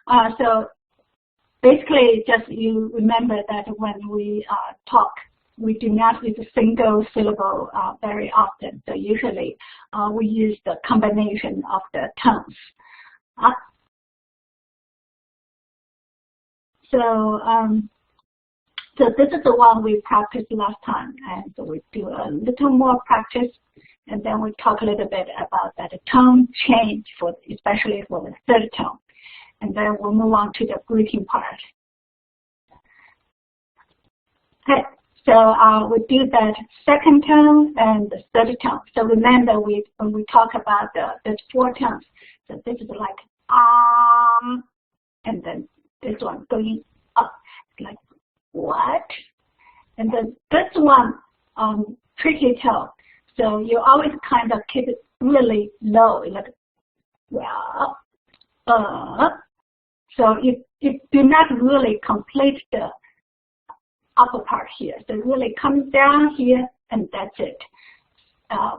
So basically, just you remember that when we talk, we do not use a single syllable very often. So usually we use the combination of the tones. So this is the one we practiced last time, and so we do a little more practice, and then we talk a little bit about that tone change, especially for the third tone, and then we'll move on to the greeting part. Okay, so we do that second tone and the third tone. So remember, when we talk about the four tones, so this is like and then this one going up, like what? And then this one, tricky tone. So you always kind of keep it really low, like, well, so you do not really complete the upper part here. So it really comes down here, and that's it.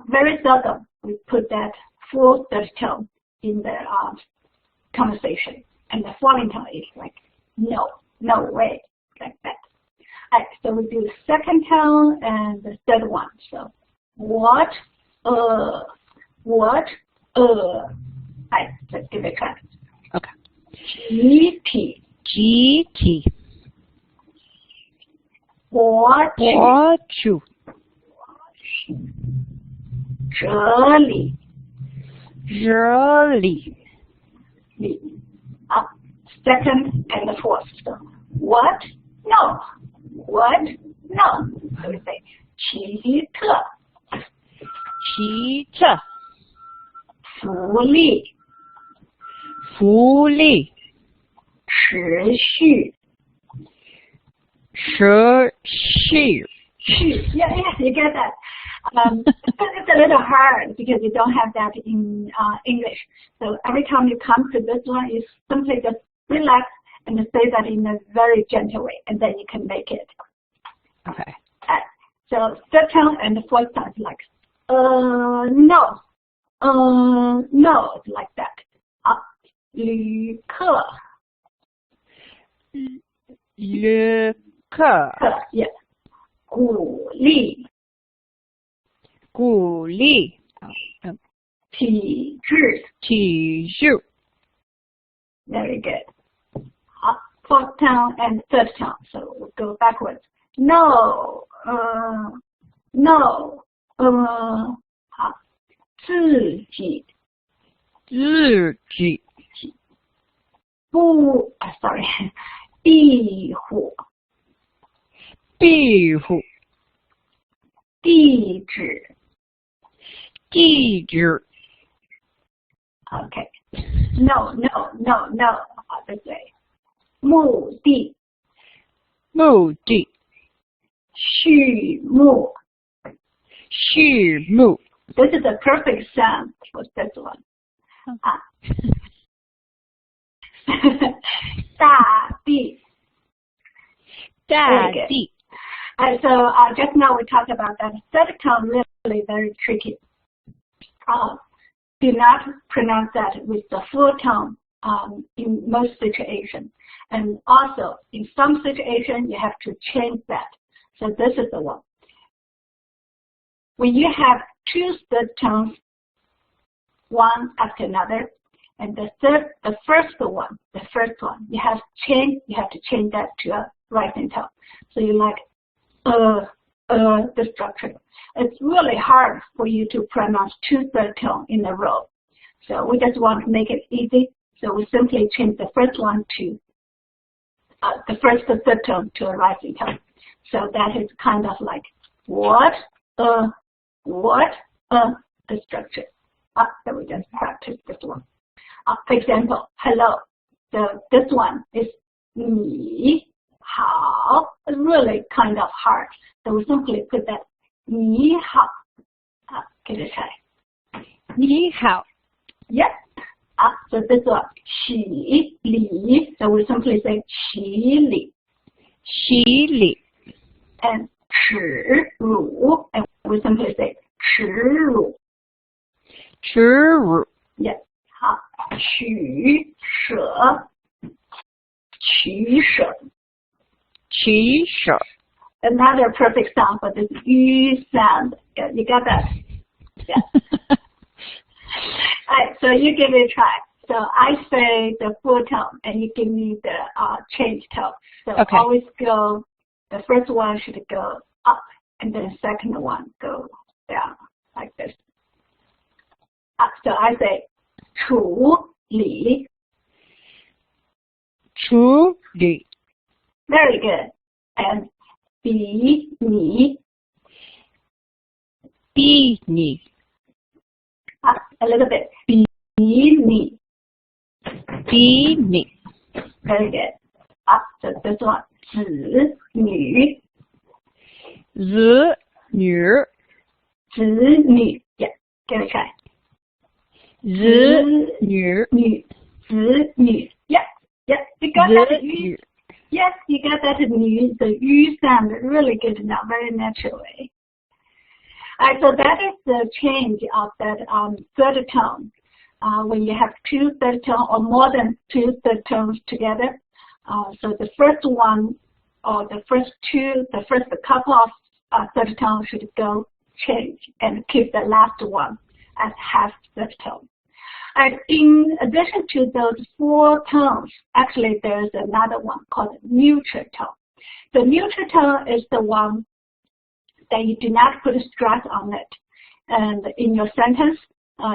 Very seldom we put that full third tone in the conversation. And the falling tone is like, no way, like that. All right, so we do the second tone and the third one. So what, all right, let's give it a try. Okay. GT. GT. 我去这里second and the fourth. So what? No. What? No. So we say 奇特福利持续Yeah, you get that. It's a little hard because you don't have that in English. So every time you come to this one, you simply just relax and say that in a very gentle way, and then you can make it. Okay. So third tone and the fourth tone is like, no, it's like that. 旅客 yeah. 鼓励体制 Very good. Fourth tone and third tone. So we'll go backwards. No. 自己不 sorry 庇护地址 Okay. No. This way. 目的序幕 This is a perfect sound for this one. 大地 So just now we talked about that third tone, really very tricky. Do not pronounce that with the full tone in most situations. And also, in some situations, you have to change that. So this is the one. When you have two third tones, one after another, and the first one, you have to change that to a rising tone. So you like the structure. It's really hard for you to pronounce two third tones in a row. So we just want to make it easy. So we simply change the first one to the third tone to a rising tone. So that is kind of like the structure. So we just practice this one. For example, hello. So this one is 你好. It's really kind of hard. So we simply put that 你好. Give it a try. 你好. Yes. So this one 起理. So we simply say 起理. And 耻辱. And we simply say 耻辱. Yes. 取舍取舍. 取舍. Another perfect sound for this U sound. Yeah, you got that? Yeah. Alright, so you give it a try. So I say the full tone, and you give me the change tone. So Okay. always go. The first one should go up, and then the second one go down like this. So I say 处理. 处理. Very good. And 比你. 比你. Up a little bit. 比你. 比你. Very good. Up. So this one. 子女. 子女. 子女. Yeah. Give it a try. 子女. 女. 子女. Yeah. Yeah. You got that. 子女. Yes, you got that. The U sound really good now, very naturally. Alright, so that is the change of that third tone. When you have two third tones or more than two third tones together. So the first one or the first couple of third tones should go change and keep the last one as half third tone. And in addition to those four tones, actually there's another one called neutral tone. The neutral tone is the one that you do not put stress on it. And in your sentence,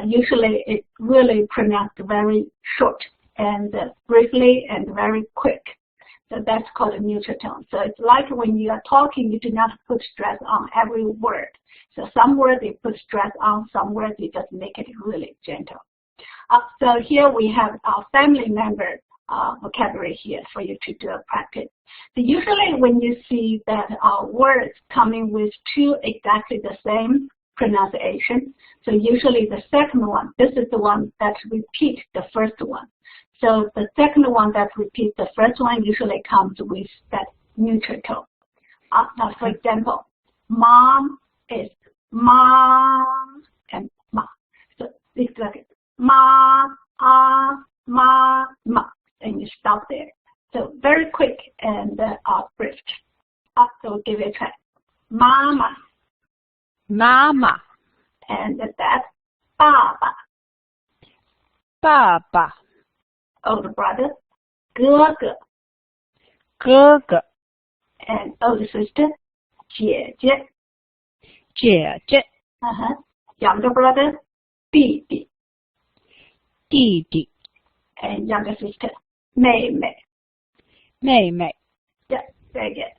usually it really pronounced very short and briefly and very quick. So that's called a neutral tone. So it's like when you are talking, you do not put stress on every word. So some words you put stress on, some words you just make it really gentle. So here we have our family member vocabulary here for you to do a practice. So usually when you see that words coming with two exactly the same pronunciation, so usually the second one, this is the one that repeats the first one. So the second one that repeats the first one usually comes with that neutral tone. Now for example, mom is mom and ma. So it's like ma, ma, ma, and you stop there. So very quick and brief. So we'll give it a try. Mama. Mama. And that, Baba. Baba. Older brother, 哥哥. 哥哥. And older sister, 姐姐. 姐姐. Younger brother, 弟弟. 弟弟. And younger sister, 妹妹. 妹妹. Yeah, very good.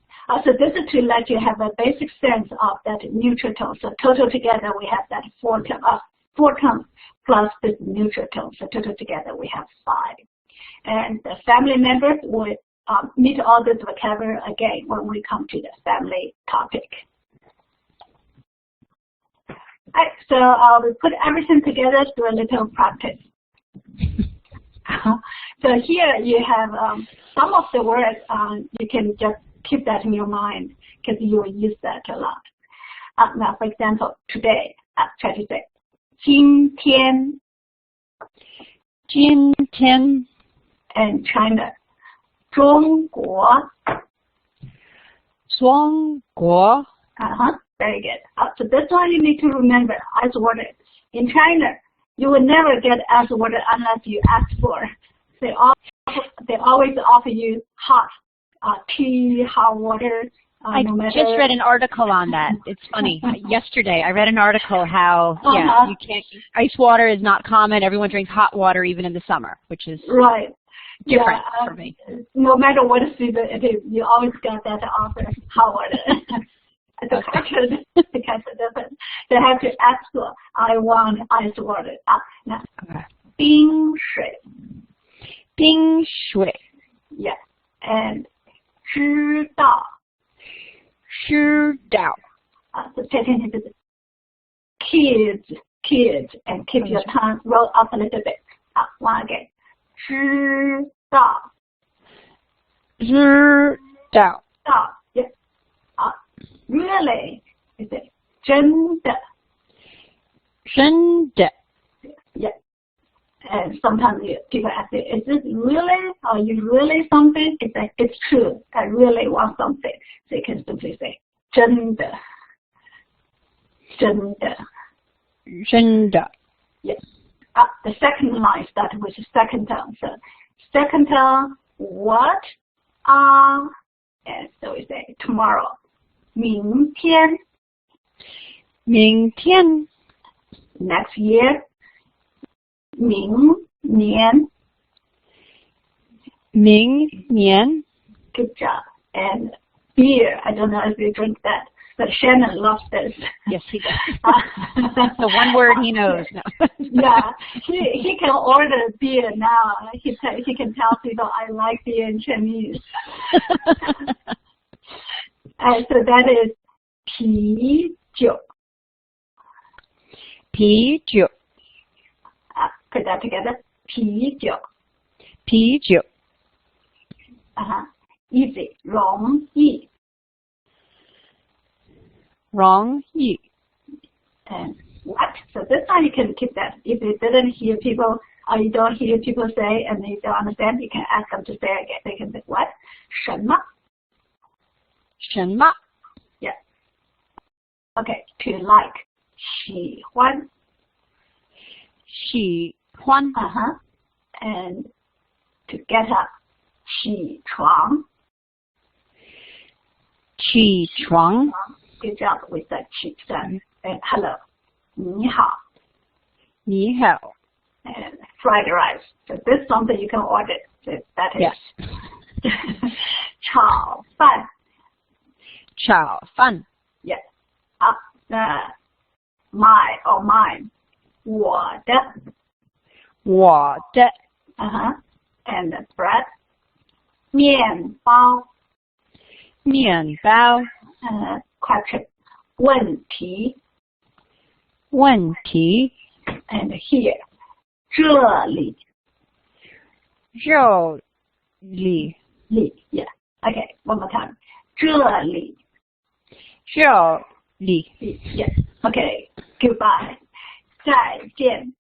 So this is to let you have a basic sense of that neutral tone. So total together we have that four tones plus the neutral tone. So total together we have 5. And the family members will meet all this vocabulary again when we come to the family topic. Alright, so we put everything together through a little practice. So here you have some of the words, you can just keep that in your mind because you will use that a lot. Now, for example, today, try to say, 今天. 今天. And China, 中国. 中国. Very good. So this one you need to remember, as ordered. In China, you will never get as ordered unless you ask for. They always offer you hot tea, hot water. I just read an article on that. It's funny. Yesterday, I read an article how you can't. Ice water is not common. Everyone drinks hot water even in the summer, which is right. Different for me. No matter what season it is, you always get that offer hot water. The culture is different. They have to ask for, I want ice water. Now, 冰水. 冰水. Yes. And 知道. 知道. So pay attention to this. Kids, and keep your tongue roll up a little bit. One again. 知道. 知道. Yes. Really? Is it 真的? 真的. Yes. And sometimes people ask me, is this really? Are you really something? It's like, it's true. I really want something. So you can simply say, 真的. 真的. 真的. Yes. The second line starts with the second term. So second term, what are, and so we say tomorrow. 明天. 明天. Next year. 明年. 明年. Good job. And beer, I don't know if you drink that, but Shannon loves this. Yes, he does. That's the one word he knows. No. Yeah, he can order beer now. He can tell people, I like beer in Chinese. So that is 啤酒. 啤酒. Put that together. 啤酒. 啤酒. Easy. 容易. 容易. And what? So this time you can keep that. If you didn't hear people, or you don't hear people say, and you don't understand, you can ask them to say again. They can say what? 什么? 什么? Yeah. Okay. To like. 喜欢. 喜欢. And to get up. 起床. 起床. Good job with that 起床. And hello. 你好. 你好. And fried rice. So this is something you can order. So that is. Yes. 炒饭. 炒饭. Yes. My or mine. 我的. 我的. And the bread. 面包. 面包. Question. 问题. 问题. And here. 这里. 这里. Yeah. Okay. One more time. 这里. 这里. Yes. Okay. Goodbye. 再见.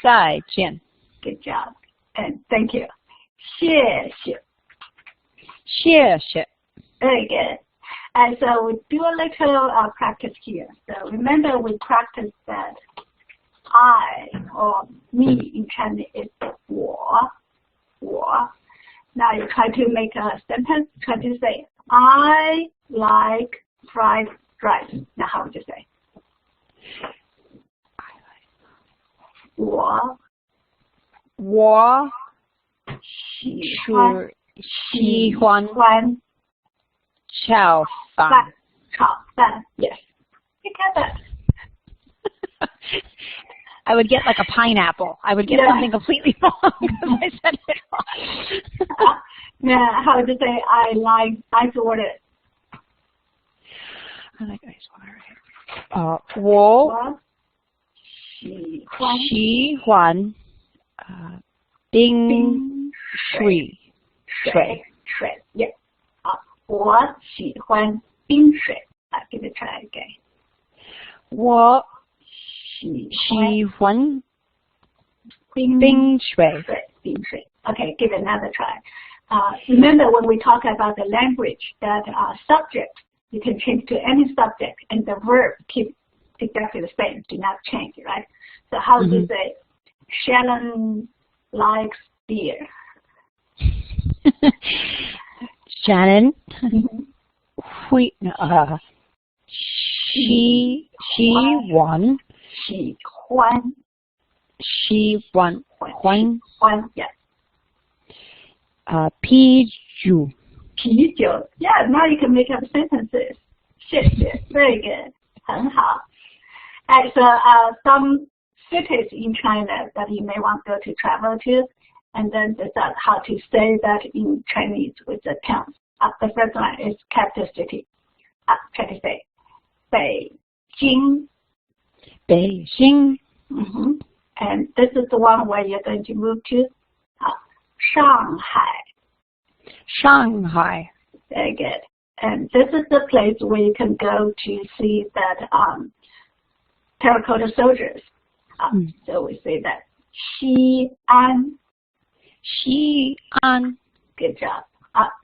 再见. Good job. And thank you. 谢谢. 谢谢. Very good. And so we do a little practice here. So remember we practiced that I or me in Chinese is 我. Now you try to make a sentence. Try to say, I like fried rice. Now how would you say? 我喜欢炒饭. Yes. You got that. I would get like a pineapple. I would get something completely wrong because I said it wrong. Yeah, how would you say I like ice water? I like ice water. 我喜欢冰水. Yeah. 我喜欢冰水. I'll give it a try again. 我喜欢冰水. Okay, give it another try. Remember when we talk about the language that subject, you can change to any subject and the verb keep exactly the same, do not change, right? So how do you say, Shannon likes beer? Shannon 会喜欢 yes. 啤酒. Yeah, now you can make up sentences. 谢谢 very good. 很好. And so some cities in China that you may want to go to travel to, and then decide how to say that in Chinese with the towns. The first one is capital city. Try to say 北京. And this is the one where you're going to move to. Shanghai. Very good. And this is the place where you can go to see that terracotta soldiers. So we say that 西安. Xi'an. Good job.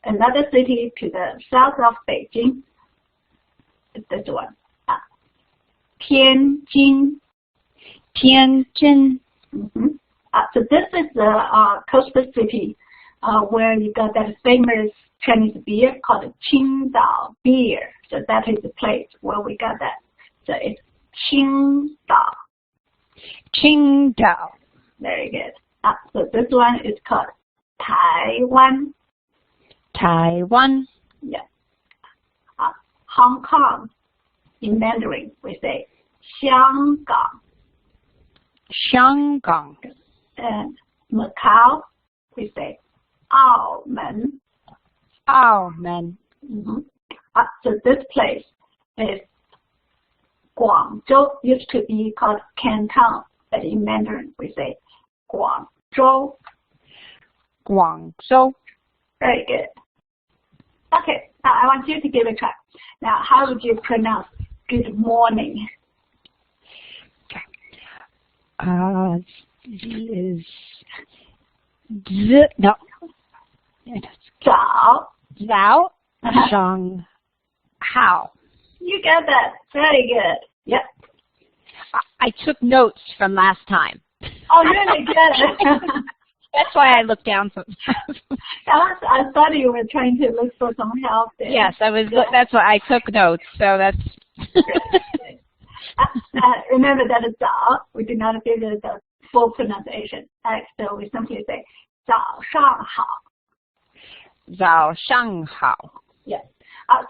Another city to the south of Beijing. This one. Tianjin. Tianjin. So this is the coastal city where you got that famous Chinese beer called Qingdao beer. So that is the place where we got that. So it's Qingdao. Qingdao. Very good. So this one is called Taiwan. Taiwan. Yeah. Hong Kong. In Mandarin, we say 香港. 香港. And Macau, we say 澳门. 澳门. So this place is Guangzhou. Used to be called Canton, but in Mandarin we say Guangzhou. Guangzhou. Very good. Okay, now I want you to give it a try. Now, how would you pronounce good morning? No. 早. 早上好. You got that. Very good. Yep. I took notes from last time. Oh, really good. That's why I looked down sometimes. I thought you were trying to look for some help there. Yes, I was. That's why I took notes. So that's. Remember that it's 早. We do not give it the full pronunciation. So we simply say 早上好. 早上好. Yes.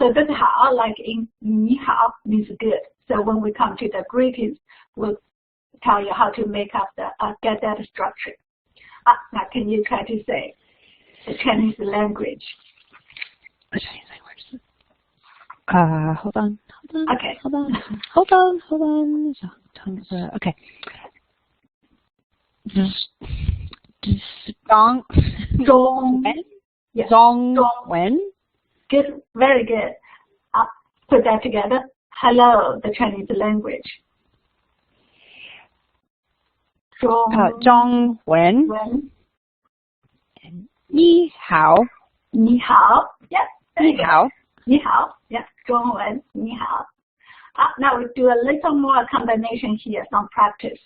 So this 好, like in 你好, means good. So when we come to the greetings, we'll tell you how to make up the get that structure. Now, can you try to say the Chinese language? Hold on. Okay. Hold on. Okay. Zhongwen. Yes. Zhongwen. Good. Very good. Put that together. Hello, the Chinese language. Zhongwen. Ni hao. Ni hao. Yes. Ni hao. Ni hao. Yes. Zhongwen. Ni hao. Now we do a little more combination here, some practice.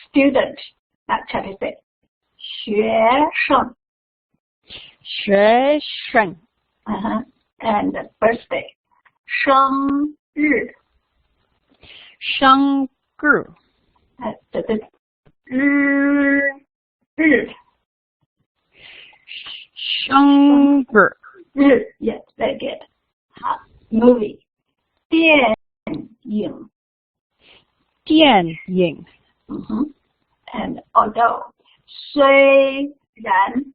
Student. Now try to say 学生. 学生. And birthday. 生日. 生日. So this 日. 生日. Yes, very good. Movie. 电影. 电影. And although 虽然.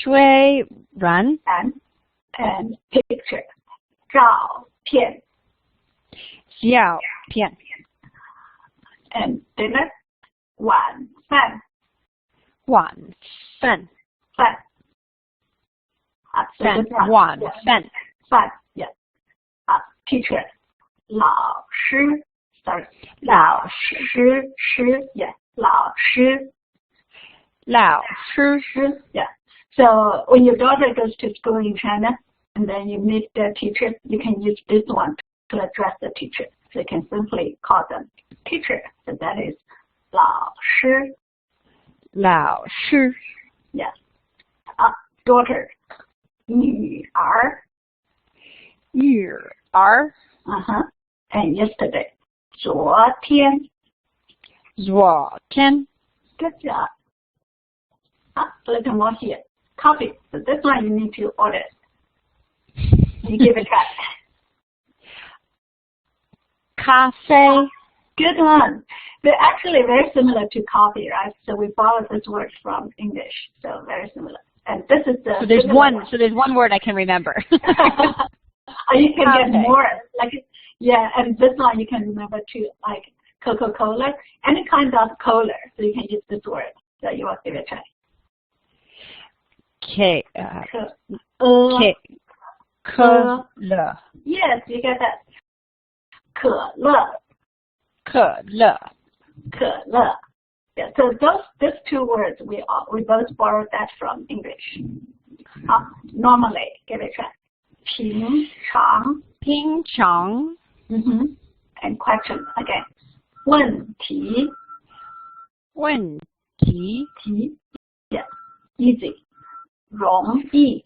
虽然. And picture. 照片. 照片. And dinner. 晚饭. 晚饭. 饭.晚饭. 饭. Yes. Teacher. 老师. Sorry. 老师. Yes. 老师. 老师. Yeah. So when your daughter goes to school in China and then you meet the teacher, you can use this one to address the teacher. So you can simply call them teacher. So that is 老师. 老师. Yes. Daughter. 女儿. 女儿. And yesterday. 昨天. 昨天. Good job. A little more here. Coffee. So this one you need to order. You give it a try. Cafe. Good one. They're actually very similar to coffee, right? So we borrowed this word from English. So very similar. And this is the. So there's one. So there's one word I can remember. Or you can get more. Like yeah, and this one you can remember too, like Coca-Cola, any kind of cola. So you can use this word. So you will give it a try. K. Yes, you get that. 可乐. 可乐.可乐. Yeah, so these two words we both borrowed that from English. Normally, give it a try. 平常. 平常. And question again. 问题. 问题. Yeah, easy. 容易.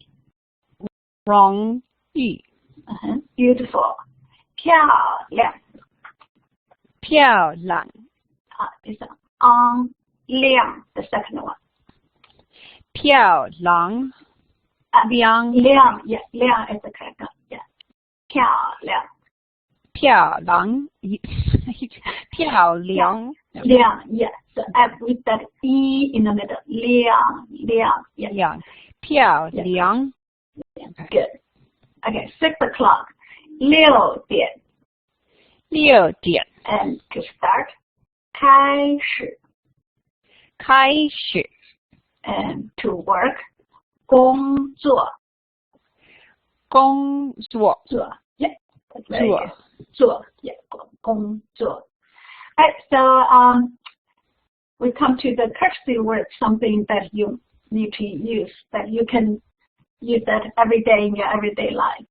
容易. Beautiful. 漂亮. 漂亮. This on 亮 the second one. 漂亮. 亮. 亮 yeah, 亮 is the correct one. Yeah. 漂亮. 漂亮. 漂亮. 亮 yeah. So with that E in the middle. 亮 yeah. 亮. 漂亮. Good. Okay, 6 o'clock. 6点. 6点. And to start. 开始. 开始. And to work. 工作. 工作. Yeah. That's very 做. good. 做 yeah. 工作. Alright, so we come to the courtesy word, something that you need to use, that you can use that every day in your everyday life.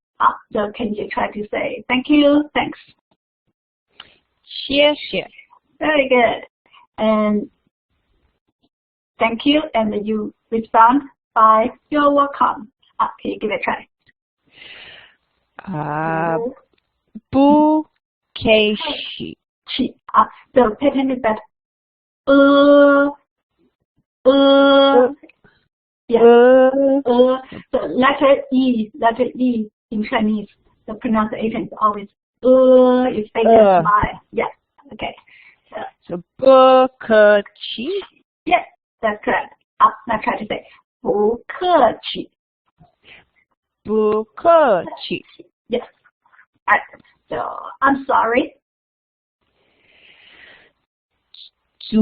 So can you try to say thank you, thanks? 谢谢. Very good. And thank you, and then you respond by you're welcome. Can you give it a try? 不客气. The pattern is that yeah. So letter E in Chinese, the pronunciation is always is stated by yeah. Okay. So 不客气. Yes, that's correct. Now try to say 不客气. 不客气. Yes. Alright. So I'm sorry. 对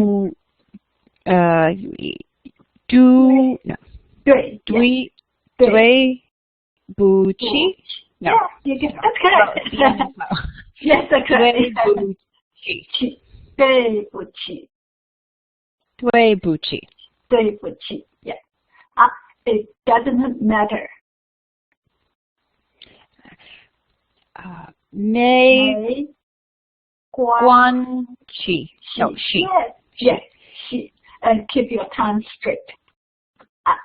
不起. No. Yeah, you get that's correct. No. Yes, that's correct. 对不起. 对不起. Yeah. It doesn't matter. 没关系. No, she. Yes, she. And keep your tongue straight.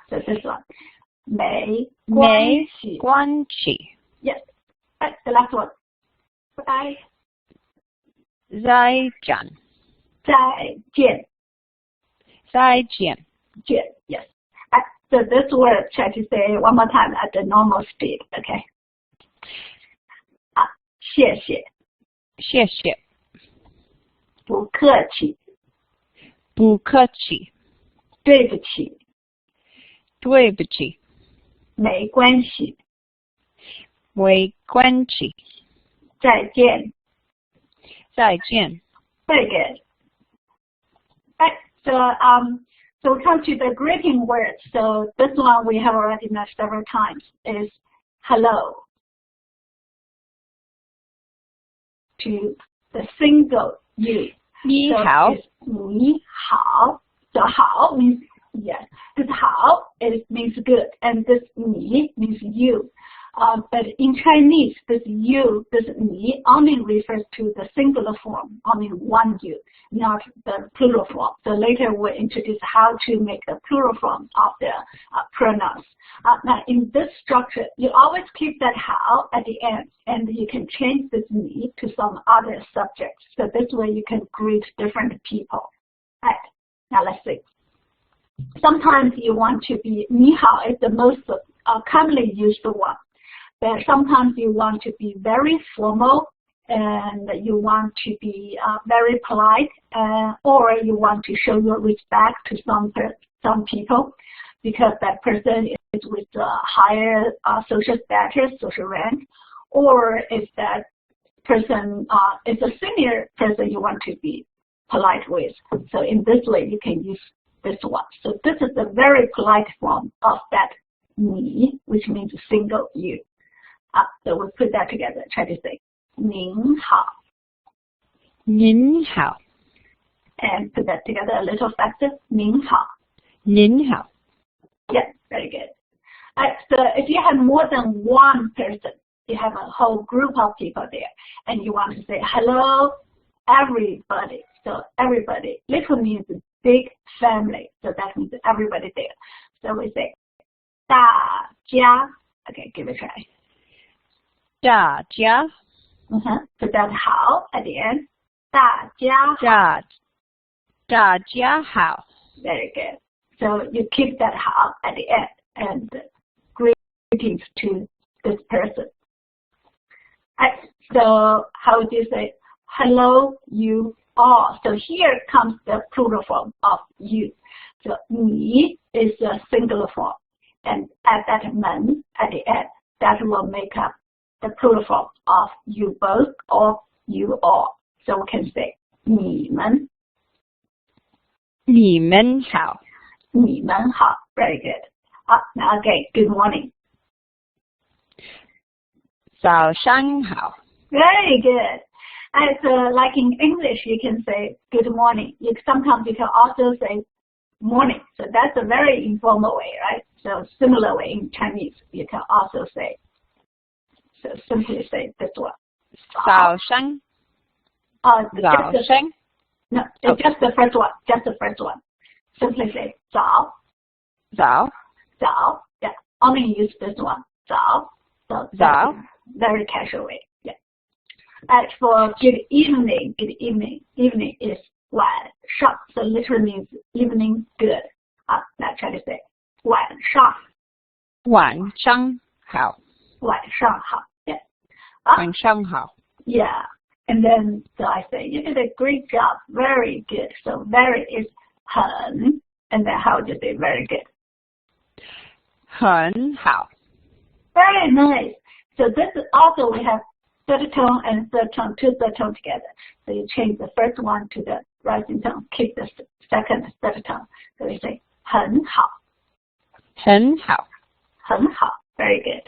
So this one. 没关系. Yes. Right, the last one. Bye. 再见. 再见. Yes. So this word, try to say one more time at the normal speed, okay? 谢谢. 谢谢. 不客气. 不客气. 对不起. 对不起. 没关系. 没关系. 再见. 再见. Very good. Right. So we come to the greeting words. So this one we have already met several times is hello. To the single you. 你好. So 你好. So 好 means yes. This 好 means good, and this 你 means you. But in Chinese, this you, this 你 only refers to the singular form, only one you, not the plural form. So later we'll introduce how to make the plural form of the pronouns. Now in this structure, you always keep that 好 at the end, and you can change this 你 to some other subjects. So this way you can greet different people. Right. Now let's see. Sometimes you want to be 你好 is the most commonly used one. But sometimes you want to be very formal, and you want to be very polite, or you want to show your respect to some people because that person is with a higher social status, social rank, or if that person is a senior person you want to be polite with. So in this way, you can use this one. So this is a very polite form of that 你, which means single you. So we'll put that together. Try to say 您好. 您好. And put that together a little faster. 您好. 您好. Yeah, very good. So if you have more than one person, you have a whole group of people there, and you want to say hello, everybody. So everybody literally means big family. So that means everybody there. So we say 大家. Okay, give it a try. 大家. Put that 好 at the end. 大家好. 大家好. Very good. So you keep that 好 at the end and greetings to this person. So how would you say hello you all? So here comes the plural form of you. So 你 is a singular form, and add that 们 at the end. That will make up the plural form of you both or you all. So we can say 你们. 你们好. 你们好. Very good. Now again, good morning. 早上好. Very good. And so like in English, you can say good morning. Sometimes you can also say morning. So that's a very informal way, right? So similar way in Chinese, you can also say. So simply say this one. 早上. 早上. No, it's just the first one. Just the first one. Simply say 早. 早. 早. Yeah. Only use this one. 早. So 早. Very casual way. Yeah. As for good evening, evening is 晚上. So literally means evening good. Now try to say 晚上. 晚上好. 晚上好. Yeah. 晚上好. Yeah. And then, so I say, you did a great job. Very good. So very is 很. And then how do you say very good? 很好. Very nice. So this is also we have third tone and third tone, two third tone together. So you change the first one to the rising tone, keep the second third tone. So we say 很好. 很好. 很好. Very good.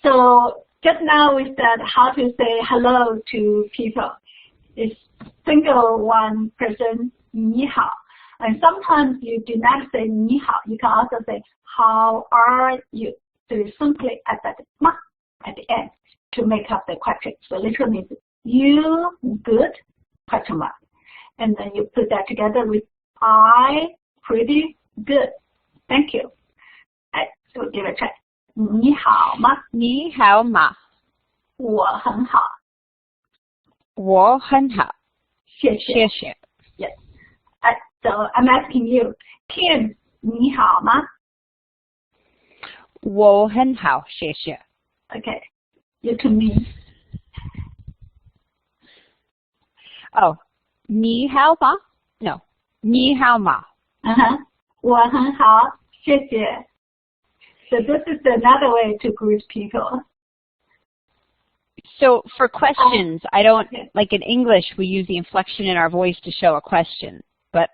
So just now we said how to say hello to people. It's single one person, 你好. And sometimes you do not say 你好. You can also say how are you. So you simply add that 嘛 at the end to make up the question. So literally means you good question mark. And then you put that together with I pretty good. Thank you. Right, so give it a try. 你好吗? 你好吗? 我很好. 我很好. 谢谢. 谢谢. Yes. So I'm asking you, Kim, 你好吗? 我很好, 谢谢. Okay. You to me. Oh, 你好吗? No. 你好吗? 我很好, 谢谢. So this is another way to greet people. So for questions, I don't, like in English, we use the inflection in our voice to show a question, but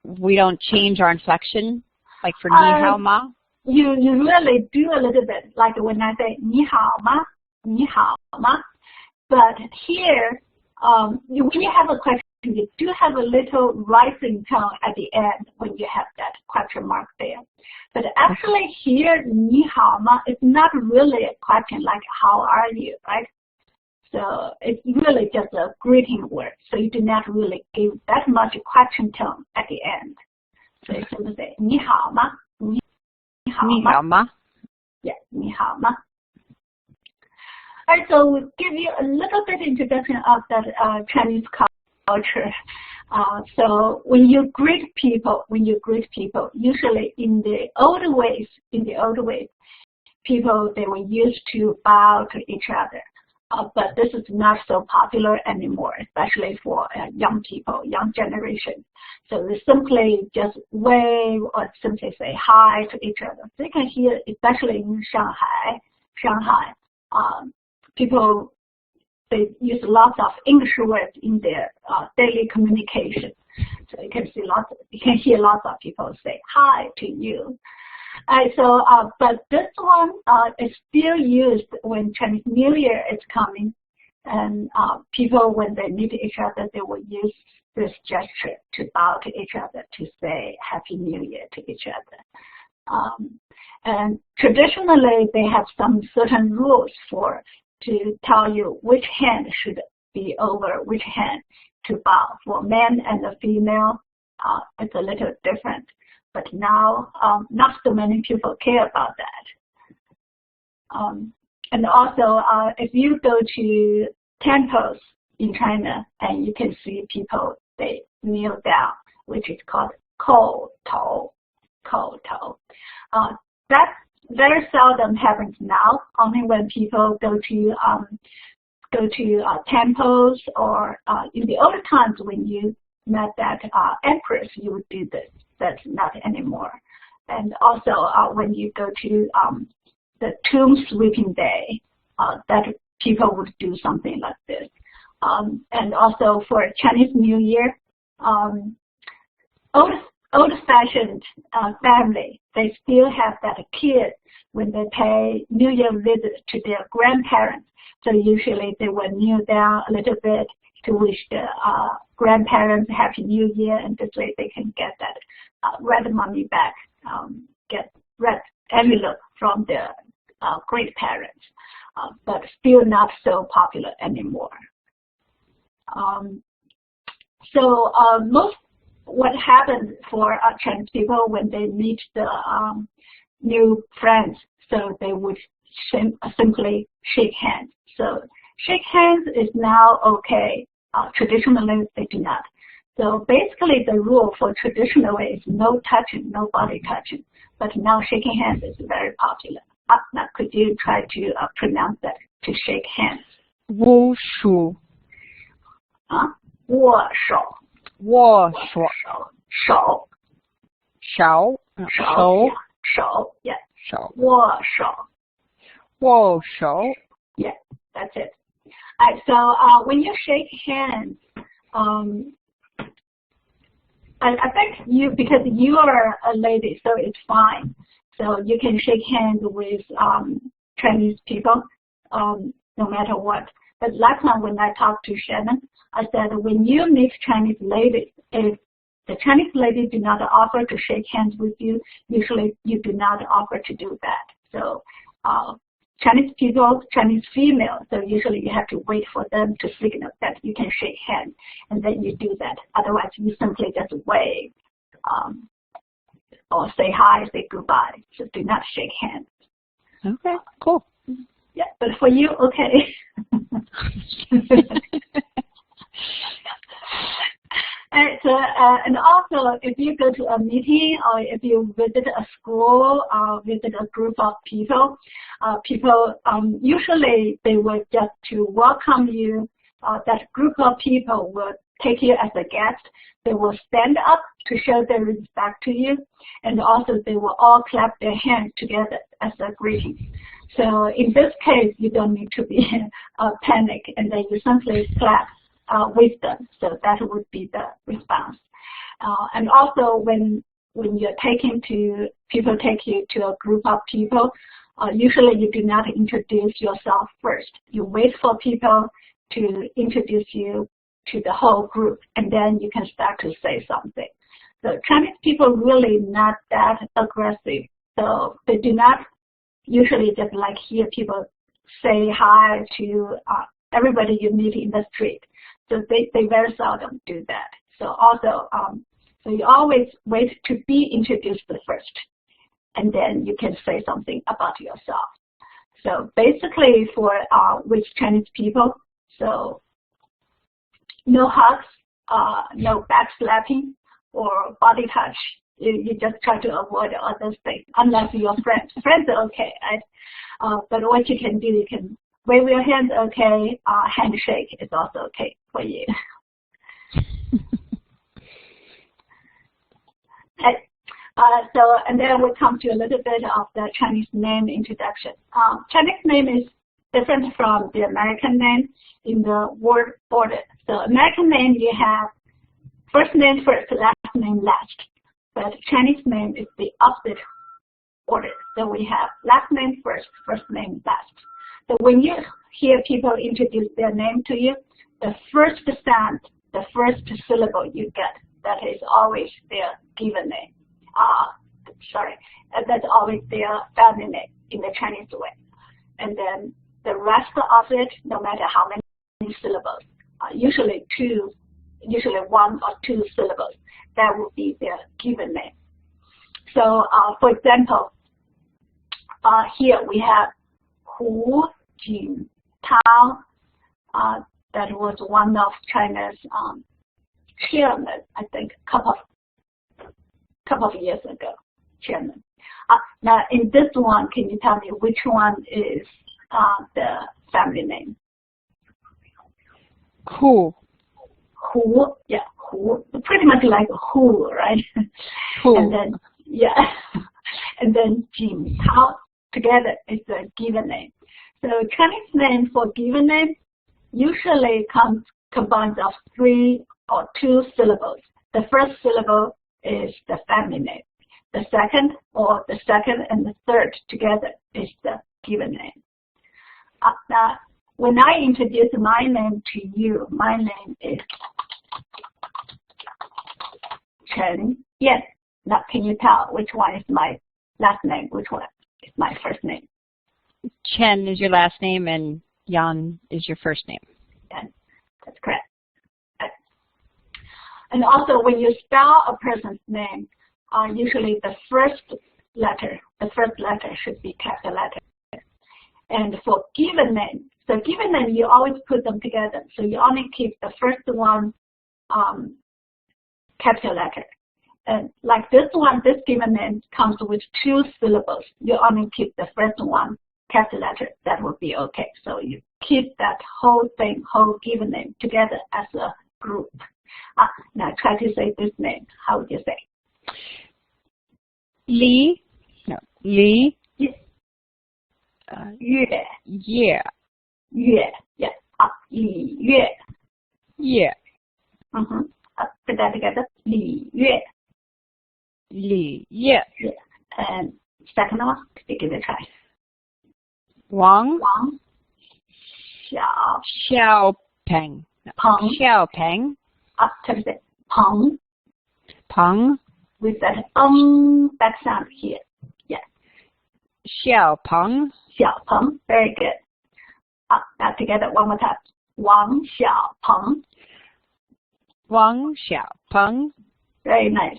we don't change our inflection, like for 你好吗? You really do a little bit, like when I say 你好吗? 你好吗? But here, when you have a question, you do have a little rising tone at the end when you have that question mark there. But actually here, 你好吗 is not really a question like how are you, right? So it's really just a greeting word. So you do not really give that much question tone at the end. So you simply say 你好吗? 你好吗? Yeah, 你好吗? Alright, so we'll give you a little bit introduction of that Chinese culture. So when you greet people, usually in the old ways, people, they were used to bow to each other. But this is not so popular anymore, especially for young people, young generation. So they simply just wave or simply say hi to each other. So you can hear, especially in Shanghai, people, they use lots of English words in their daily communication. So you can hear lots of people say hi to you. But this one is still used when Chinese New Year is coming. And people, when they meet each other, they will use this gesture to bow to each other, to say Happy New Year to each other. And traditionally, they have some certain rules to tell you which hand should be over which hand to bow. For men and the female, it's a little different. But now, not so many people care about that. And also, if you go to temples in China, and you can see people, they kneel down, which is called kou tou. That very seldom happens now. Only when people go to temples, or in the old times when you met that empress, you would do this. That's not anymore. And also when you go to the tomb sweeping day, that people would do something like this. And also for Chinese New Year, old-fashioned family, they still have that kid when they pay New Year visit to their grandparents. So usually they will kneel down a little bit to wish the grandparents Happy New Year, and this way they can get that red money back, get red envelope from their great parents, but still not so popular anymore. What happens for Chinese people when they meet the new friends, so they would simply shake hands. So shake hands is now okay. Traditionally, they do not. So basically, the rule for traditionally is no touching, no body touching. But now shaking hands is very popular. Now, could you try to pronounce that, to shake hands? 握手。握手。握手。手。手。手。手。Yeah. 手。握手。握手。Yeah, that's it. All right, so when you shake hands, I think because you are a lady, so it's fine. So you can shake hands with Chinese people, no matter what. But last time when I talked to Shannon, I said when you meet Chinese ladies, if the Chinese lady do not offer to shake hands with you, usually you do not offer to do that. So Chinese people, Chinese females, so usually you have to wait for them to signal that you can shake hands, and then you do that. Otherwise, you simply just wave or say hi, say goodbye. So do not shake hands. Okay, cool. Yeah, but for you, okay. Alright, so, and also, if you go to a meeting or if you visit a school or visit a group of people, usually they will just to welcome you, that group of people will take you as a guest. They will stand up to show their respect to you, and also they will all clap their hands together as a greeting. So in this case, you don't need to be panic, and then you simply clap with them. So that would be the response. And also when you're people take you to a group of people, usually you do not introduce yourself first. You wait for people to introduce you to the whole group, and then you can start to say something. So Chinese people really not that aggressive. So they do not usually just like hear people say hi to everybody you meet in the street. So they very seldom do that. So also, so you always wait to be introduced first, and then you can say something about yourself. So basically for with Chinese people, so no hugs, no backslapping or body touch. You just try to avoid all those things, unless you're friends. Friends are okay, right? But what you can do, you can wave your hands, okay. Handshake is also okay for you. And then we come to a little bit of the Chinese name introduction. Chinese name is different from the American name in the word order. So American name, you have first name first, last name last. But Chinese name is the opposite order. So we have last name first, first name last. So when you here people introduce their name to you. The first sound, the first syllable you get, that is always their given name. That's always their family name in the Chinese way. And then the rest of it, no matter how many syllables, usually one or two syllables, that would be their given name. So, for example, here we have Hu Jin Tao. That was one of China's chairman, I think, couple of years ago, chairman. Now, in this one, can you tell me which one is the family name? Hu. Hu, yeah, Hu. Pretty much like Hu, right? Hu. And then, yeah, and then Jin Tao together is the given name. So Chinese name for given name usually combines of 3 or 2 syllables. The first syllable is the family name. The second and the third together is the given name. Now, when I introduce my name to you, my name is Chen Yan. Now, can you tell which one is my last name? Which one is my first name? Chen is your last name and Yan is your first name. Yeah, that's correct. And also, when you spell a person's name, usually the first letter should be capital letter. And for given name, so given name, you always put them together. So you only keep the first one capital letter. And like this one, this given name comes with 2 syllables. You only keep the first one capital letter. That would be okay. So you keep that whole thing, whole given name together as a group. Now try to say this name. How would you say? Li. No. Li. Yue. Yeah. Yue. Yeah. Li Yue. Yeah. Put that together. Li Yue. Li. Yeah. Yeah. And second one, give it a try. Wang. Wang. Xiaopeng. No. Peng. Xiaopeng. Try to say Peng. Peng. With that back sound here. Yeah. Xiaopeng. Xiaopeng. Very good. Now together one more time. Wang Xiaopeng. Wang Xiaopeng. Very nice.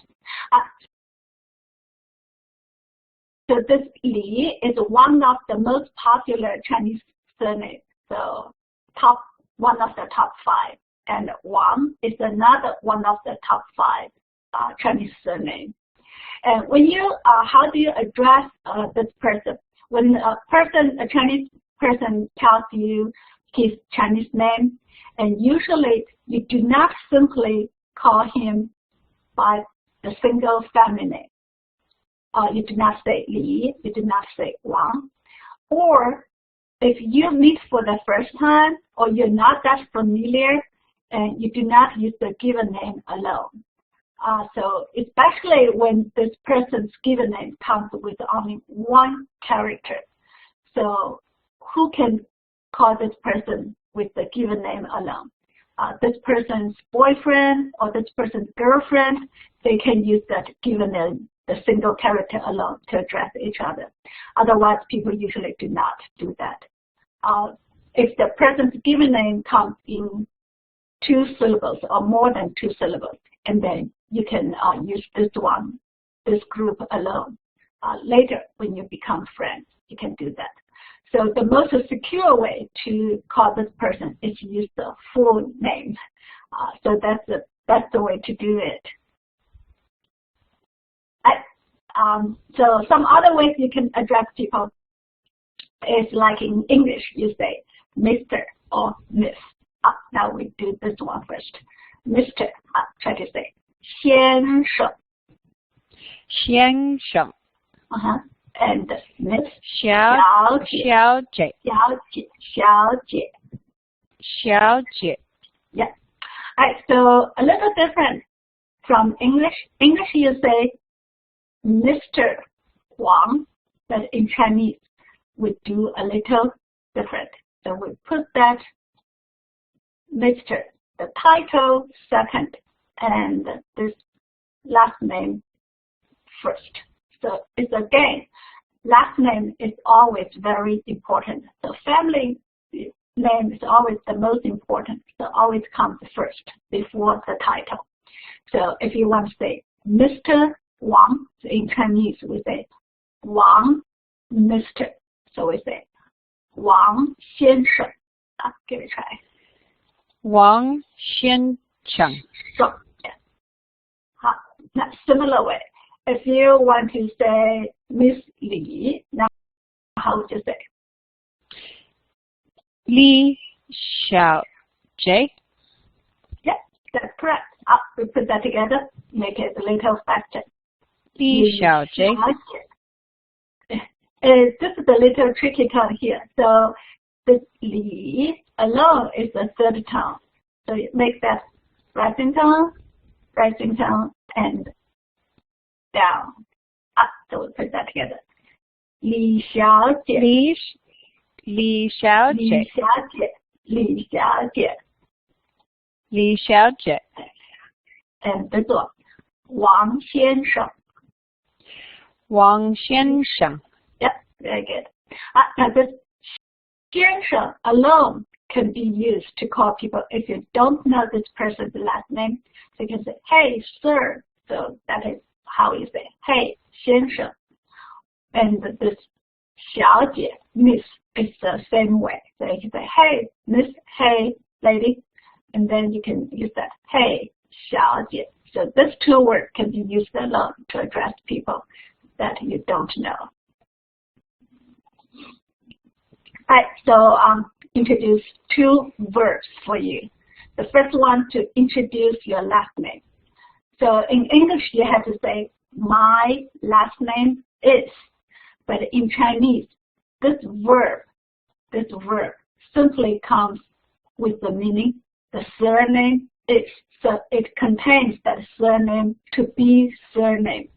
So this Li is one of the most popular Chinese surnames. So one of the top 5. And Wang is another one of the top 5 Chinese surname. And when you, how do you address this person? When a Chinese person tells you his Chinese name, and usually you do not simply call him by the single family name. You do not say Li, you do not say Wang. Or if you meet for the first time, or you're not that familiar, and you do not use the given name alone. So especially when this person's given name comes with only one character. So who can call this person with the given name alone? This person's boyfriend or this person's girlfriend, they can use that given name, the single character alone, to address each other. Otherwise, people usually do not do that. If the person's given name comes in 2 syllables or more than 2 syllables, and then you can use this group alone. Later, when you become friends, you can do that. So the most secure way to call this person is to use the full name. So that's the way to do it. So some other ways you can address people is like in English, you say Mr. or Miss. Now we do this one first. Mr. Try to say 先生. 先生. And Miss 小姐. 小姐. Yeah. Alright, so a little different from English. English you say Mr. Huang, but in Chinese we do a little different. So we put that Mr. the title second and this last name first. So it's again, last name is always very important. So family name is always the most important. So always comes first before the title. So if you want to say Mr. Wang, so in Chinese we say Wang Mr. So we say Wang 先生. Give it a try. Wang 先生. So, yeah. Now, similar way. If you want to say Miss Li, now how would you say? Li Xiaojie. Yeah, that's correct. We put that together, make it a little faster. Li Xiaojie. This is a little tricky tone here. So this Li alone is the third tone. So you make that rising tone, and down. So we put that together. Li Xiaojie. Li Xiaojie. Li Xiaojie. Li Xiaojie. And this one, Wang 先生. Wang 先生. Yep, very good. Now this 先生 alone can be used to call people if you don't know this person's last name. So you can say, hey, sir. So that is how you say, hey, 先生. And this 小姐, miss, is the same way. So you can say, hey, miss, hey, lady. And then you can use that, hey, 小姐. So these two words can be used alone to address people that you don't know. Alright, so introduce two verbs for you. The first one to introduce your last name. So in English you have to say my last name is, but in Chinese this verb simply comes with the meaning the surname is. So it contains that surname to be surname.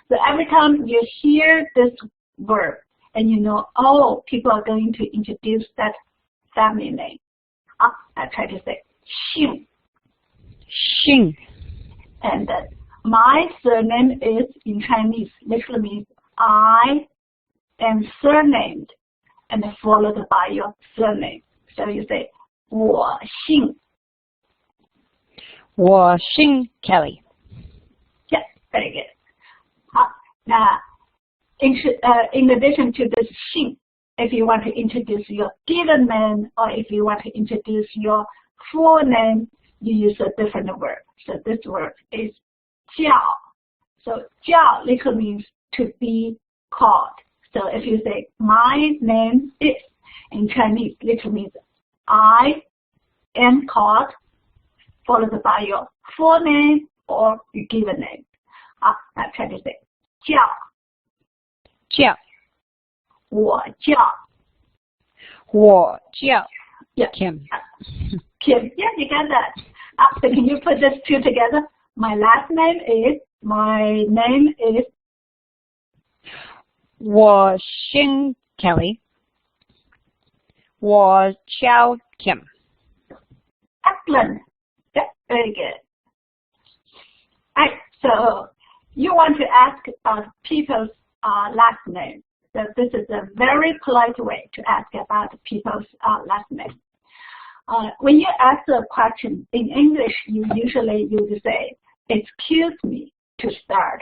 So every time you hear this verb and you know, oh, people are going to introduce that family name. I try to say Xing. Xing. And my surname is, in Chinese, literally means I am surnamed and followed by your surname. So you say 我姓. 我姓 Kelly. Yeah, very good. Now, in addition to this 姓, if you want to introduce your given name or if you want to introduce your full name, you use a different verb. So this word is 叫. So 叫 literally means to be called. So if you say my name is, in Chinese literally means I am called, followed by your full name or your given name. I try to say 叫. 叫. 我叫. 我叫 Yeah. Kim. Kim, yeah, you got that. So can you put these two together? My last name is, my name is. 我姓 Kelly. 我叫 Kim. Excellent. Yeah, very good. Alright, so you want to ask about people's last name. So this is a very polite way to ask about people's last name. When you ask a question in English, you usually use say, excuse me, to start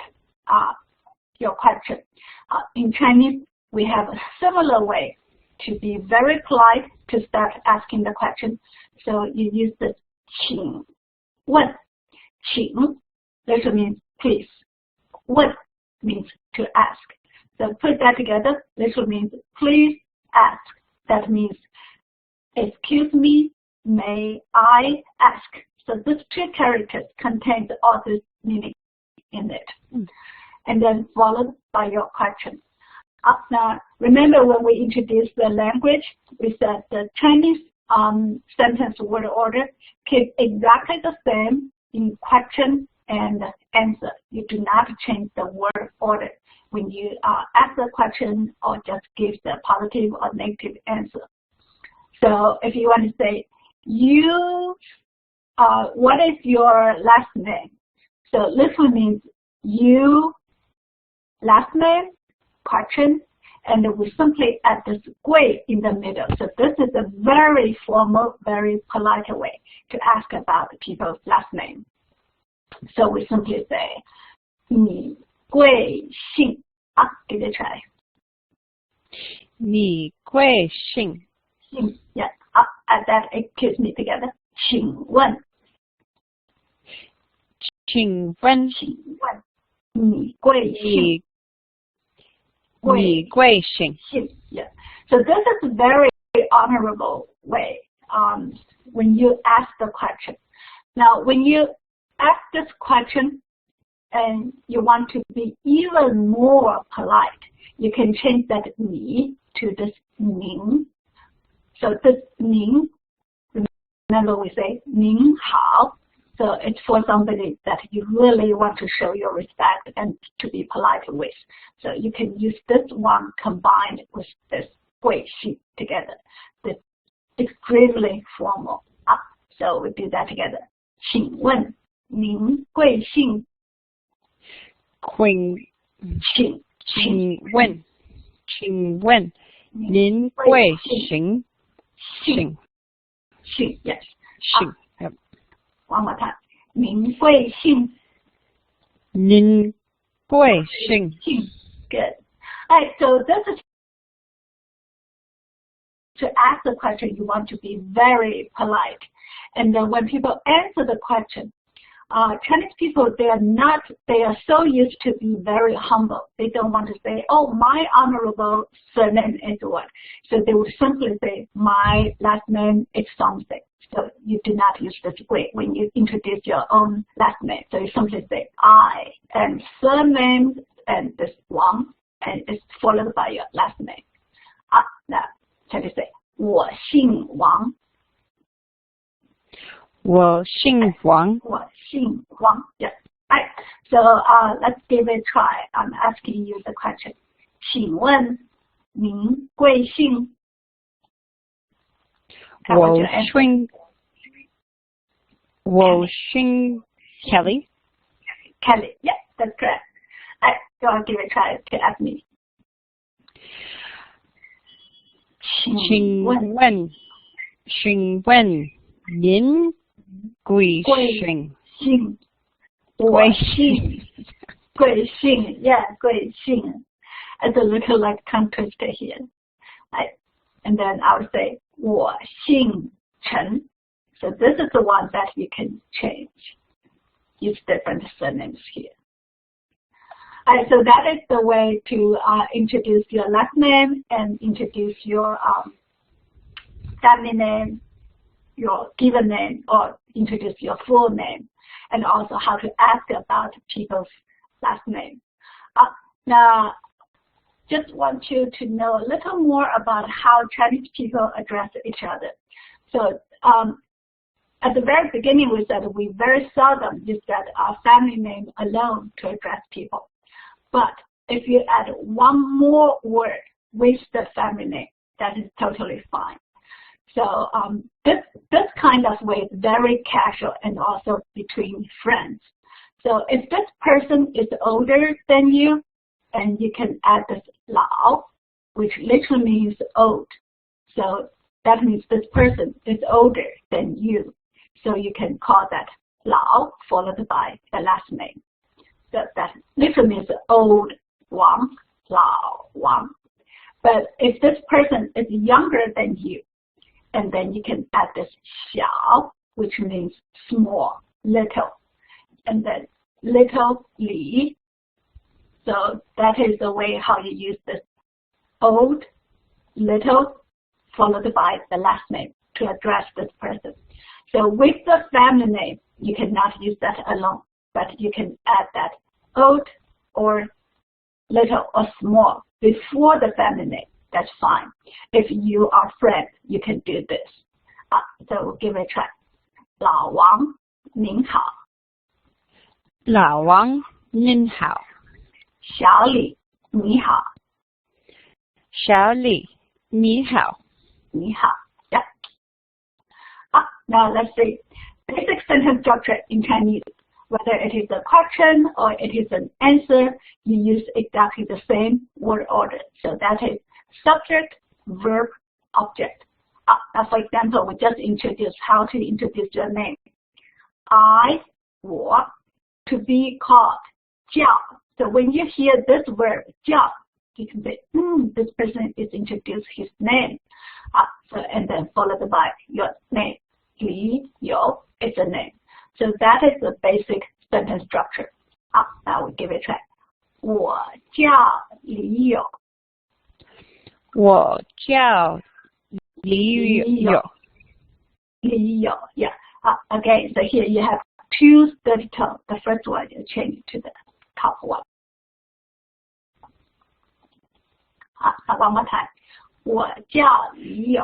your question. In Chinese, we have a similar way to be very polite to start asking the question. So you use the 请问. 请 literally means please. 问 means to ask. So put that together, literally means please ask. That means excuse me, may I ask. So these two characters contain all this meaning in it. And then followed by your question. Now, remember when we introduced the language, we said the Chinese sentence word order keep exactly the same in question and answer. You do not change the word order when you ask the question or just give the positive or negative answer. So if you want to say, what is your last name? So this one means you, last name, question, and we simply add this 贵 in the middle. So this is a very formal, very polite way to ask about people's last name. So we simply say, 你贵姓? Give it a try. 你贵姓? Yes. Add that excuse me together. 请问. 请问. 你贵姓? 你贵姓? Yeah. So this is a very honorable way when you ask the question. Now, when you ask this question and you want to be even more polite, you can change that 你 to this 您. So this 您, remember we say 您好. So it's for somebody that you really want to show your respect and to be polite with. So you can use this one combined with this 贵姓 together. This extremely formal. So we do that together. 请问您贵姓? 请问您贵姓? 姓 yes. 姓 yep. One more time. 您贵姓? 您贵姓? Good. All right, so this is to ask the question, you want to be very polite. And then when people answer the question, Chinese people, they are so used to be very humble. They don't want to say, oh, my honorable surname is what? So they would simply say, my last name is something. So you do not use this way when you introduce your own last name. So you simply say, I, and surname, and this Wang, and it's followed by your last name. Now, can you say, 我姓王? 我姓王. 我姓王. Yes. All right. So let's give it a try. I'm asking you the question. 请问您贵姓? 我姓 Kelly. Kelly. Yes, that's correct. All right. So I'll give it a try to ask me. 请问您贵姓? 贵姓. Yeah, 贵姓. It's a little like tongue twister here. Right? And then I'll say 我姓陈. So this is the one that you can change. Use different surnames here. Alright, so that is the way to introduce your last name and introduce your family name, your given name, or introduce your full name, and also how to ask about people's last name. Now, just want you to know a little more about how Chinese people address each other. So at the very beginning, we said we very seldom use that family name alone to address people. But if you add one more word with the family name, that is totally fine. So this kind of way is very casual and also between friends. So if this person is older than you, and you can add this 老, which literally means old. So that means this person is older than you. So you can call that 老 followed by the last name. So that literally means old Wang, 老Wang. But if this person is younger than you, and then you can add this 小, which means small, little, and then little Li. So that is the way how you use this old, little, followed by the last name to address this person. So with the family name, you cannot use that alone, but you can add that old or little or small before the family name. That's fine. If you are friends, you can do this. So we'll give it a try. 老王您好. 老王您好. 小李你好. 小李你好. 你好. Yeah. Now let's see. Basic sentence structure in Chinese. Whether it is a question or it is an answer, you use exactly the same word order. So that is subject, verb, object. Now for example, we just introduced how to introduce your name.我, to be called, 叫. So when you hear this word, 叫, you can say, this person is introduced his name. And then followed by your name. 李有 is a name. So that is the basic sentence structure. Now we give it a try. 我叫李有。我叫李有。李有, yeah. Again, so here you have two third tone. The first one you change to the top one. One more time. 我叫李有。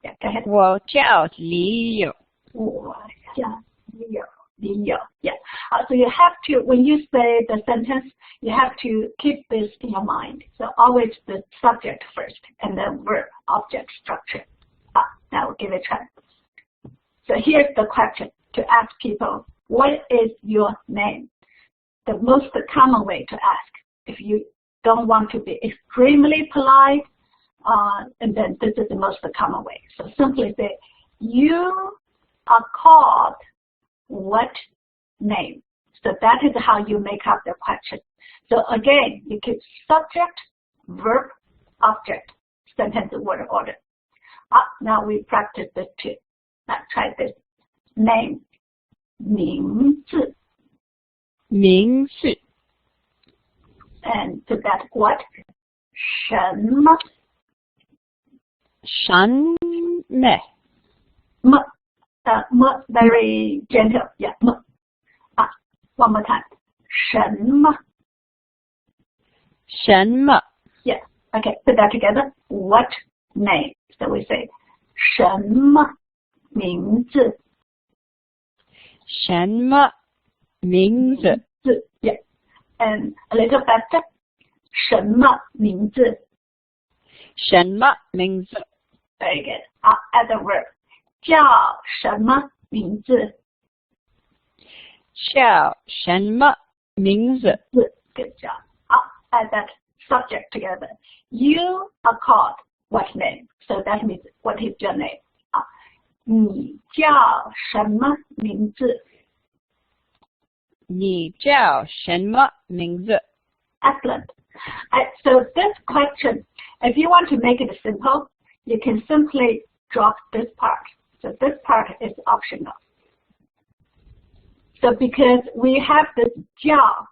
Yeah, go ahead. 我叫李有。我叫李有。李有. Yeah. So you have to, when you say the sentence, you have to keep this in your mind. So always the subject first, and then verb, object structure. Now we'll give it a try. So here's the question to ask people, what is your name? The most common way to ask, if you don't want to be extremely polite, and then this is the most common way. So simply say, you are called what name? So that is how you make up the question. So again, you keep subject, verb, object, sentence word order. Now we practice this too. Let's try this. Name, 名字. 名字. And to that what? 什么? 什么? Very gentle. Yeah. One more time. 什么? 什么? Yeah. Okay. Put that together. What name? So we say 什么名字? 什么名字? Yeah. And a little faster. 什么名字? 什么名字? Very good. Add the verb. 叫什么名字? 叫什么名字? Good job. Add that subject together. You are called what name? So that means what is your name? 你叫什么名字? 你叫什么名字? Excellent. So this question, if you want to make it simple, you can simply drop this part. So this part is optional. So because we have this 叫,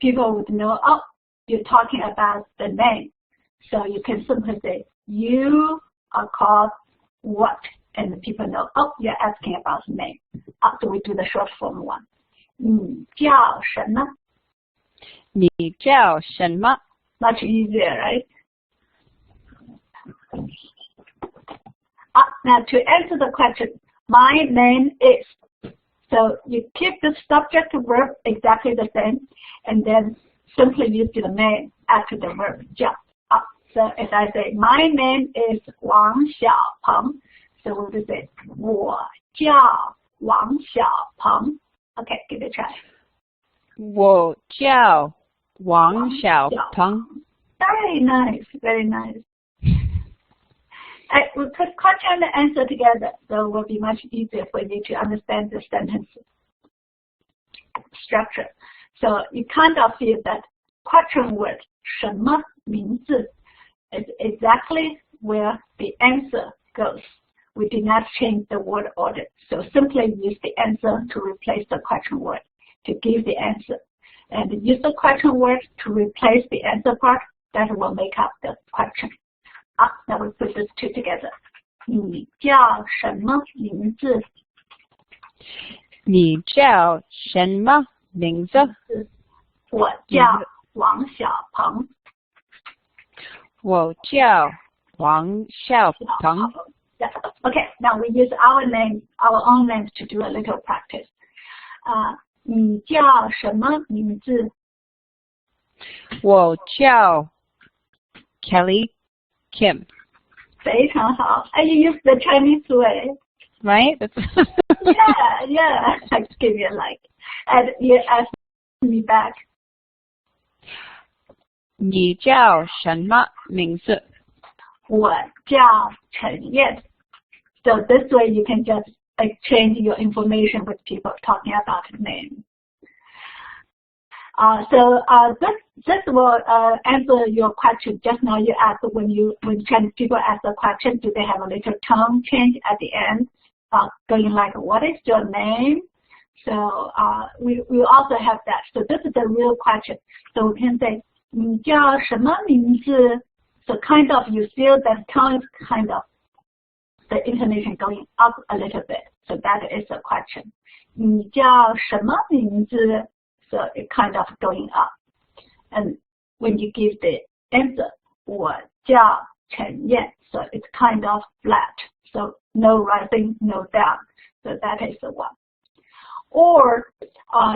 people would know, oh, you're talking about the name. So you can simply say, you are called what? And the people know, oh, you're asking about the name. So we do the short form one. 你叫什么? 你叫什么? Much easier, right? Now to answer the question, my name is. So you keep the subject verb exactly the same, and then simply use the name after the verb 叫. So if I say, my name is Wang Xiaopeng, so we will say, 我叫王小鹏. Okay, give it a try. 我叫王小鹏. Very nice, very nice. We put question and answer together, so it will be much easier for you to understand the sentence structure. So you kind of feel that question word 什么名字 is exactly where the answer goes. We did not change the word order, so simply use the answer to replace the question word to give the answer, and use the question word to replace the answer part. That will make up the question. Now we put these two together. 你叫什么名字? 你叫什么名字? 我叫王小鹏. 我叫王小鹏. Yeah. Okay, now we use our name, our own names to do a little practice. 你叫什么名字? 我叫 Kelly Kim. 非常好. And you use the Chinese way. Right? Yeah. I give you a like. And you ask me back. 你叫什么名字？我叫陈燕. So this way you can just exchange your information with people talking about the name. This will answer your question. Just now you asked when Chinese people ask a question, do they have a little tone change at the end, going like, what is your name? So we also have that. So this is the real question. So we can say, 你叫什么名字? So kind of you feel that tone is kind of the intonation going up a little bit. So that is a question. 你叫什么名字? So it kind of going up. And when you give the answer, 我叫陈燕, so it's kind of flat. So no rising, no down. So that is the one. Or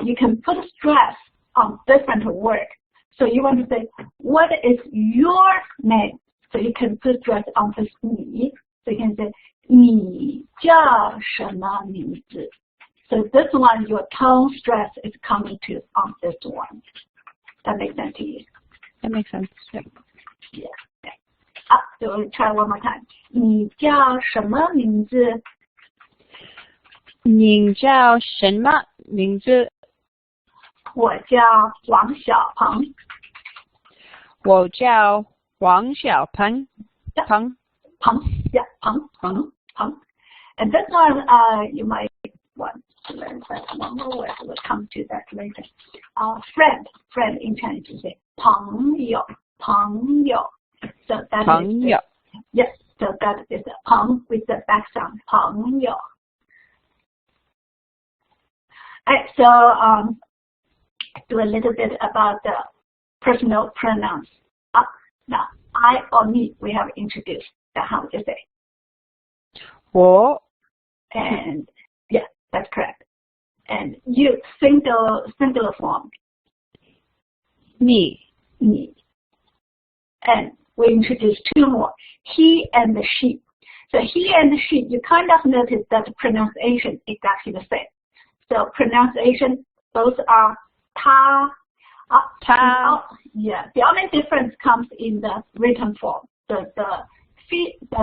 you can put stress on different word. So you want to say, what is your name? So you can put stress on this 你. So you can say, 你叫什么名字? So this one, your tone stress is coming to on this one. That makes sense to you? That makes sense. Yep. Yeah. So we'll try one more time. 你叫什么名字? 你叫什么名字？我叫王小鹏. 我叫王小鹏. Peng. Yeah, Peng. And this one, you might want to learn that one more word. We'll come to that later. Friend in Chinese you say 朋友. So that 朋友. Yes, so that is a peng with the back sound. 朋友. Alright, so do a little bit about the personal pronouns. Now, I or me, we have introduced. How would you say? 我. And yeah, that's correct. And you, singular form. 你. And we introduced two more, he and the she. So he and the she, you kind of notice that the pronunciation is exactly the same. So pronunciation, both are ta. Yeah, the only difference comes in the written form. The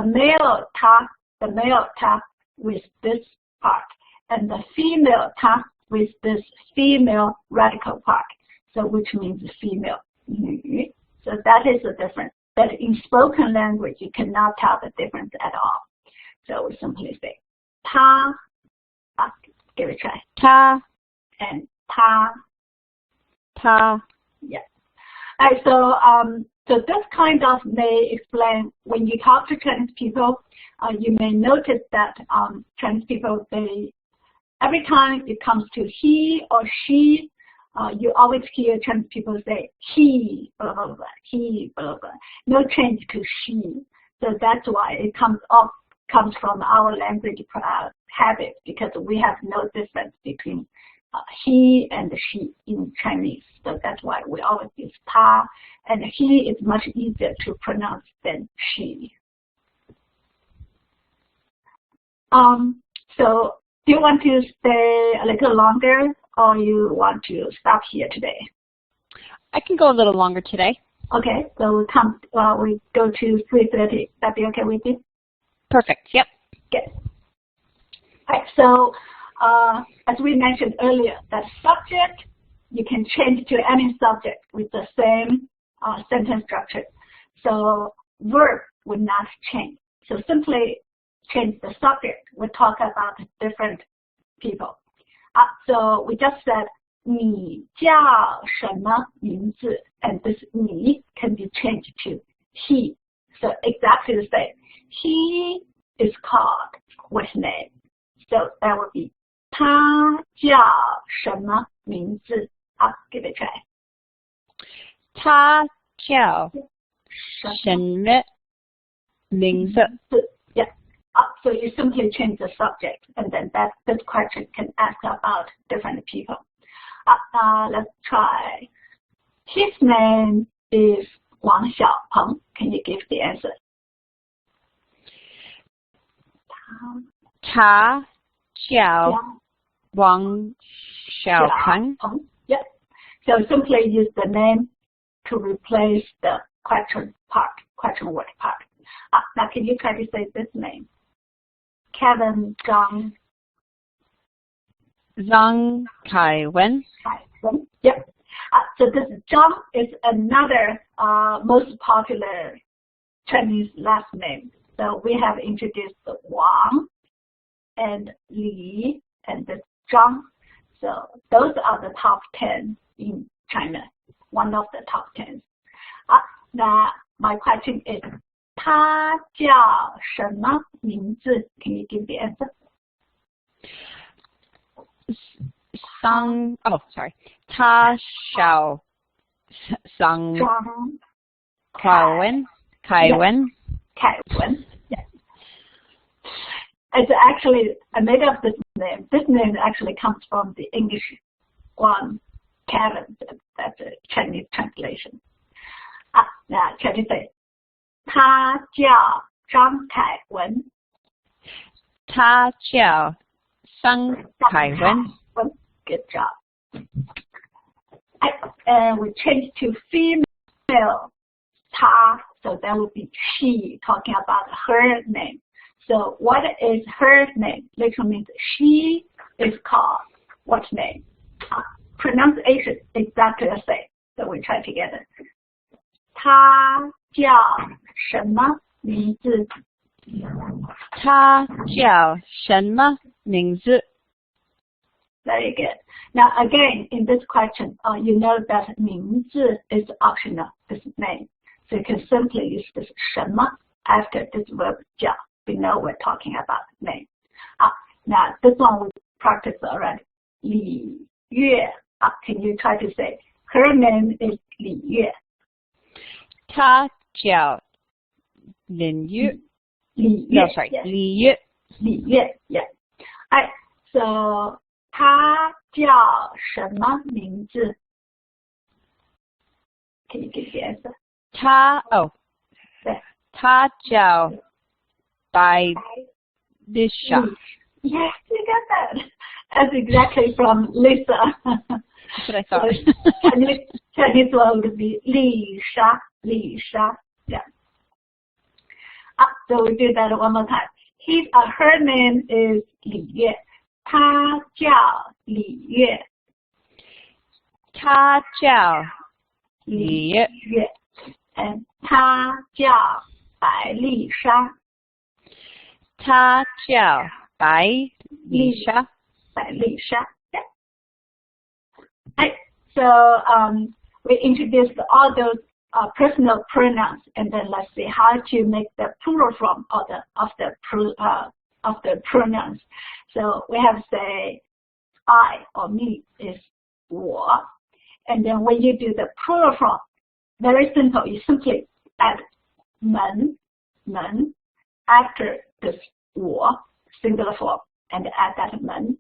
male ta with this part, and the female ta with this female radical part. So which means female. So that is the difference. But in spoken language, you cannot tell the difference at all. So we simply say ta. Give it a try. Ta. And ta. Yeah. Alright, so this kind of may explain when you talk to Chinese people, you may notice that Chinese people, every time it comes to he or she, you always hear Chinese people say he, blah, blah, blah, he, blah, blah. No change to she. So that's why it comes from our language habit, because we have no difference between he and she in Chinese. So that's why we always use ta, and he is much easier to pronounce than she. So do you want to stay a little longer, or you want to stop here today? I can go a little longer today. Okay, so we go to 3:30. That be okay with you? Perfect. Yep. Good. Alright, so as we mentioned earlier, that subject you can change to any subject with the same sentence structure. So verb would not change. So simply change the subject. We'll talk about different people. So we just said 你叫什么名字? And this 你 can be changed to he. So exactly the same. He is called with name. So that would be 他叫什么名字? Give it a try. 他叫什么名字? Yeah. So you simply change the subject, and then this question can ask about different people. Let's try. His name is Wang Xiaopeng. Can you give the answer? 他叫王小鹏. Yep. So simply use the name to replace the question word part. Now can you try to say this name? Kevin, Zhang. Zhang Kaiwen. Yep. So this Zhang is another most popular Chinese last name. So we have introduced the Wang and Li and the Zhang. So those are the top 10 in China, one of the top 10. Now my question is, 他叫什么名字? Can you give the answer? Sorry. 他叫Zhang Kaiwen. Yes. It's actually, I made up this name. This name actually comes from the English one, Kevin. That's a Chinese translation. Now, can you say, 他叫张凯文. 他叫张凯文. Good job. And we change to female, 她, so that would be she, talking about her name. So what is her name? Literally means she is called what name? Pronunciation exactly the same. So we try together. 她叫什么名字? 她叫什么名字? Very good. Now again, in this question, you know that 名字 is optional, this name. So you can simply use this 什么 after this verb 叫. We know we're talking about name. Now this one we practiced already. 李月. Can you try to say, her name is 李月. 她叫林月. No, sorry, 李月. 李月, yeah. Alright, so 她叫什么名字? Can you give the answer? 她叫白Lisa. Yes, you got that. That's exactly from Lisa. That's what I thought. Chinese one would be Lisa. Yeah. So we do that one more time. Her name is Li Yue. 她叫李月. 她叫李月. And 她叫白丽莎. 她叫白丽莎. Yeah. Right. So we introduced all those personal pronouns, and then let's see how to make the plural form of the pronouns. So we have say I or me is 我, and then when you do the plural form, very simple. You simply add 们 after this 我 singular form and add that 们.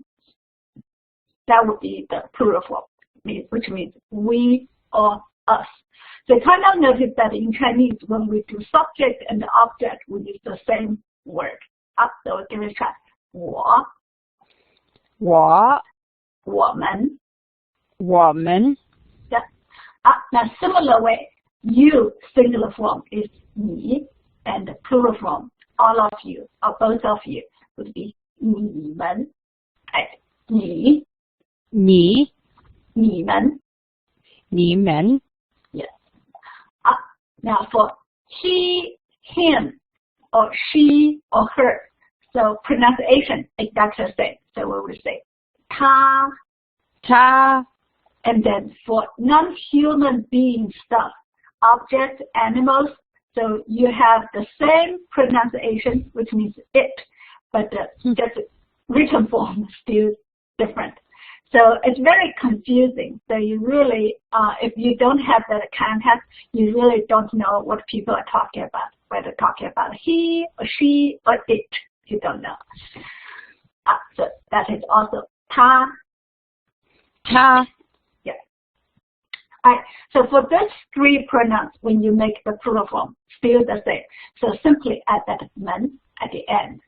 That would be the plural form, which means we or us. So you kind of notice that in Chinese, when we do subject and object, we use the same word. So give it a try. 我 我们. Yeah. Now similar way, you singular form is 你, and the plural form, all of you or both of you, would be 你们. Right. 你们. Yes. Now for he, him, or she, or her, so pronunciation exactly the same. So we will say 他. And then for non-human being stuff, objects, animals, so you have the same pronunciation, which means it, but just written form is still different. So it's very confusing. So you really, if you don't have that context, you really don't know what people are talking about, whether talking about he or she or it. You don't know. So that is also 他. Yeah. Alright. So for those three pronouns, when you make the plural form, still the same. So simply add that 们 at the end.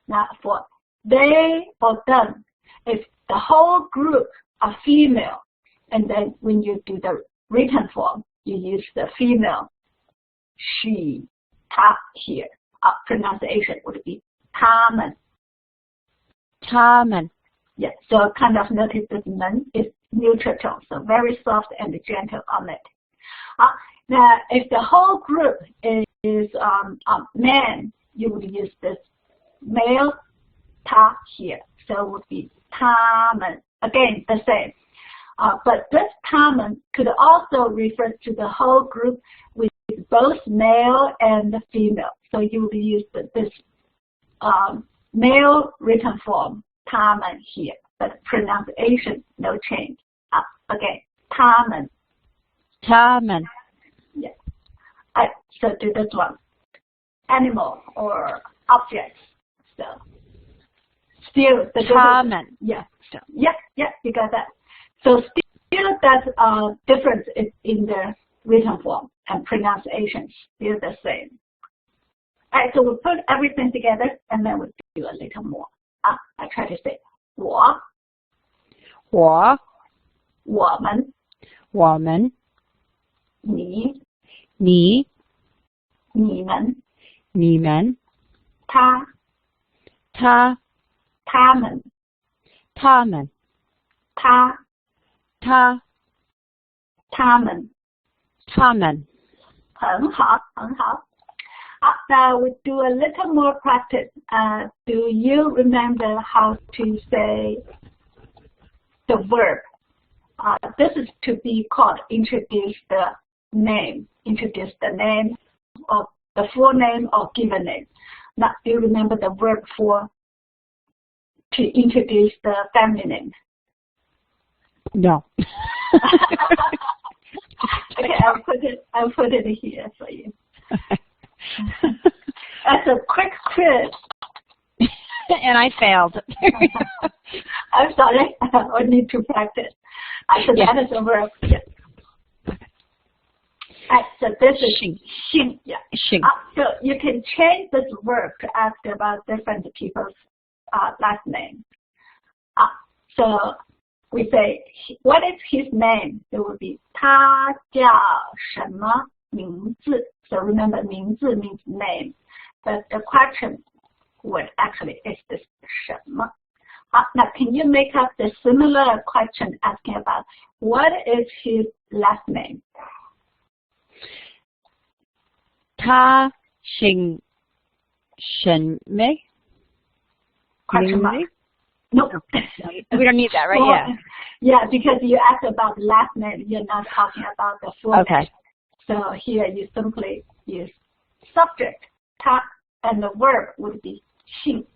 Now for they or them, if the whole group are female, and then when you do the written form, you use the female she, ta here. Pronunciation would be 他们. 他们. Yeah, so kind of notice this men is neutral tone, so very soft and gentle on it. Now, if the whole group is men, you would use this male 他 here, so it would be 他们. Again, the same. But this 他们 could also refer to the whole group with both male and female. So you would use this male written form 他们 here, but pronunciation no change. Again, 他们. 他们. Yeah. So do this one. Animal or objects. So still the 他们. Yeah. So, yeah, you got that. So still that difference is in the written form and pronunciation still the same. Alright, so we'll put everything together and then we'll do a little more. I try to say 我们你们他们很好。Now we do a little more practice. Do you remember how to say the verb? This is to be called introduce the name of the full name or given name. Now, do you remember the verb for to introduce the family name? No. Okay, I'll put it here for you. As a quick quiz. And I failed. I'm sorry. I need to practice. So that is a verb. Yeah. So this is 姓. Yeah. 姓. So you can change this verb to ask about different people's last name. So we say, what is his name? It would be 他叫什么名字? So remember, 名字 means name. But the question word actually is this 什么? Now, can you make up the similar question asking about what is his last name? 他姓什么? Question mark. Nope. We don't need that, right? Well, yeah, because you asked about the last name, you're not talking about the full name. So here you simply use subject, 他, and the verb would be 姓,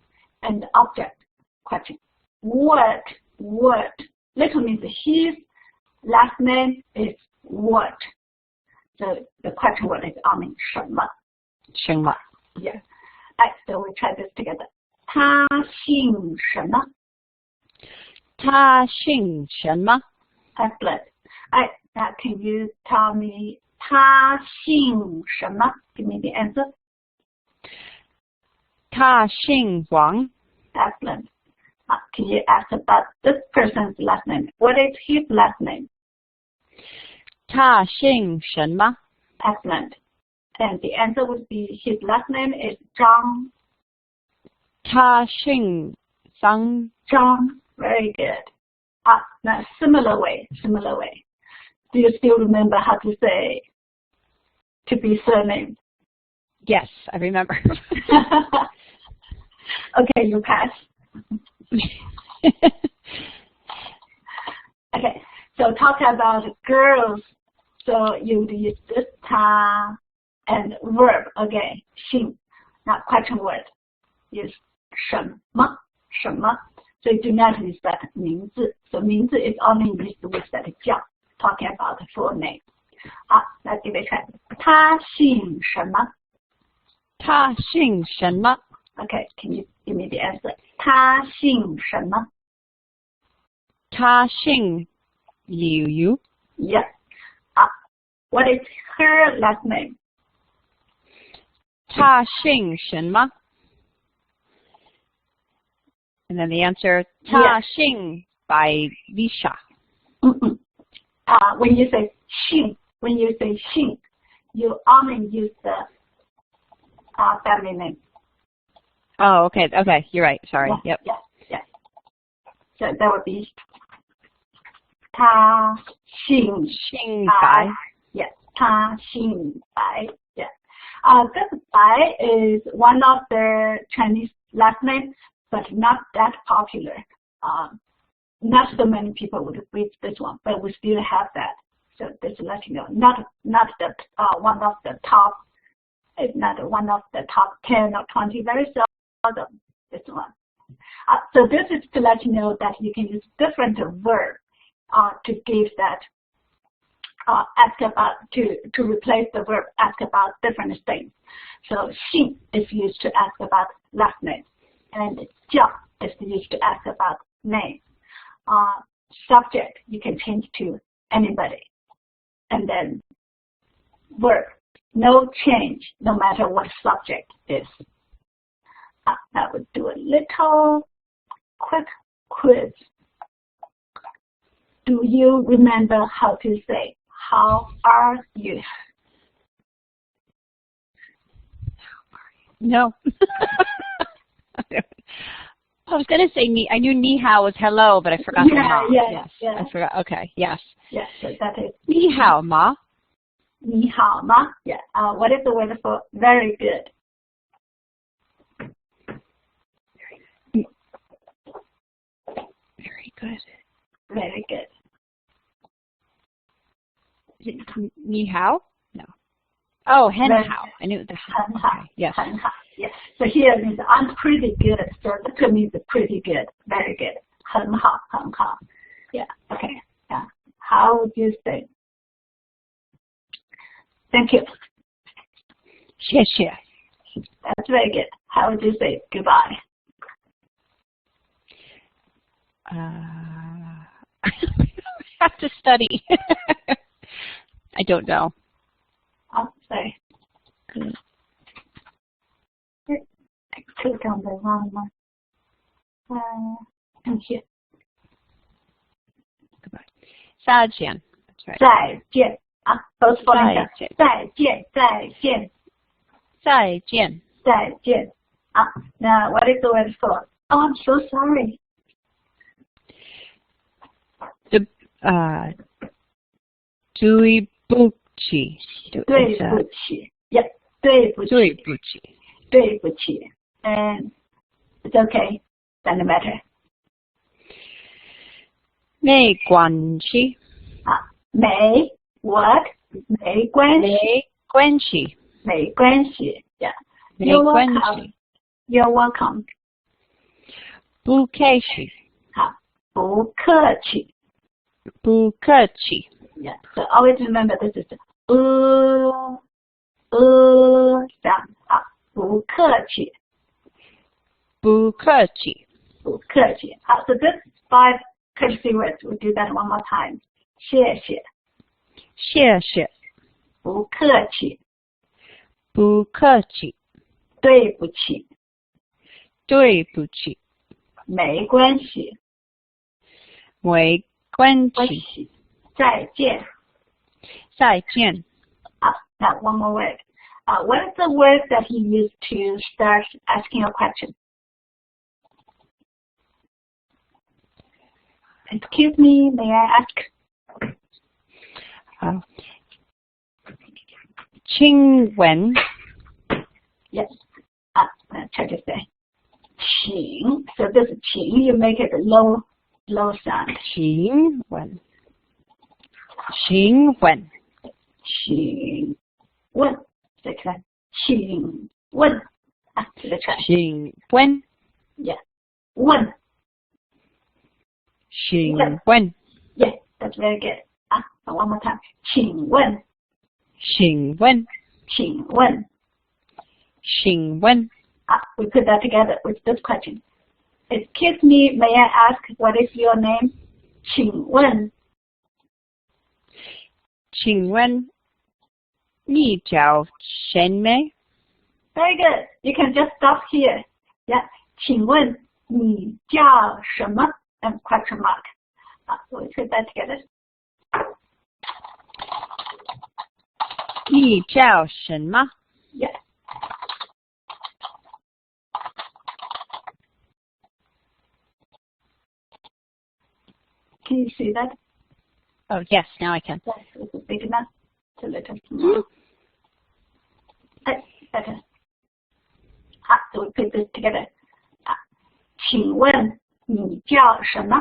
and the object, question. What? Little means his last name is what? So the question word is only 什么. 什么. Yeah. Alright, so we try this together. 他姓什么? 他姓什么? Excellent. Alright, now can you tell me 他姓什么? Give me the answer. 他姓王. Excellent. Can you ask about this person's last name? What is his last name? 他姓什么? Excellent. And the answer would be his last name is Zhang. 他姓张. Zhang. Very good. Now similar way. Do you still remember how to say to be surname? Yes, I remember. Okay, you pass. Okay, so talk about girls. So you would use this 他 and verb again, 姓. Now question word is 什么. So you do not use that 名字. So 名字 is only used with that 叫, talking about the full name. Let's give it a try. 他姓什么? 他姓什么? Okay, can you give me the answer? 他姓什么? 他姓柳. Yeah. What is her last name? 他姓什么? And then the answer, 他姓白 Visha. When you say 姓, you only use the family name. Oh, okay. Okay, you're right. Sorry. Yeah, yep. Yeah. So that would be 他姓白. Yes, 他姓白. Yeah. This Bai is one of the Chinese last names, but not that popular. Not so many people would read this one, but we still have that. So just to let you know, not the one of the top. It's not one of the top 10 or 20. Very seldom this one. So this is to let you know that you can use different verbs to give that. Ask about to replace the verb ask about different things. So 姓 is used to ask about last name, and 叫 is used to ask about name. Subject you can change to anybody, and then verb no change no matter what subject is. I would do a little quick quiz. Do you remember how to say how are you? No. I was going to say, I knew ni hao was hello, but I forgot the ma. Yes. I forgot. Okay, yes. Yes, so that is. Ni hao ma. Ni hao ma. Yeah. What is the word for very good? Very good. Very good. Is it ni hao? No. Oh, hen hao. I knew the hen hao. Okay. Yes. Hen hao. Yes. So here means I'm pretty good. So that means pretty good. Very good. Hen hao. Hen hao. Yeah. Okay. Yeah. How would you say? Thank you. 谢谢. That's very good. How would you say goodbye? I have to study. I don't know. I'll say. Good. I clicked on the wrong one. And here. Goodbye. 再见. That's right. 再见. Both falling down. 再见. 再见. 再见. 再见. Now what is the word for? Oh, I'm so sorry. The 对不起. 对不起. Yep. 对不起. 对不起. 对不起. And it's okay. Doesn't matter. 没关系. 没 what? 没关系. 没关系. 没关系. Yeah. 没关系. You're welcome. 不客气. 好，不客气. 不客气. Yeah. So always remember this is sound. 好，不客气。不客气. 不客气. So this 5 courtesy words. We'll do that one more time. 谢谢. 谢谢. 不客气. 不客气. 对不起. 对不起. 没关系. 没关系. 再见. 再见. Now one more word. What is the word that he used to start asking a question? Excuse me, may I ask? 请问. Yes. Try to say. 请. So this is 请. You make it a low sound. 请问. 请问. 请问. So try. 请问. To the try. 请问. Yeah. 问. 请问. Yeah, that's very good. One more time. 请问. 请问. 请问. 请问. We put that together with this question. Excuse me, may I ask what is your name? 请问. 请问你叫什么? Very good. You can just stop here. Yeah. 请问你叫什么 and question mark. So we say that together. 你叫什么? Yes. Can you see that? Oh, yes, now I can. Yes, it's big enough. It's a little small. Better. So we put this together. 请问你叫什么?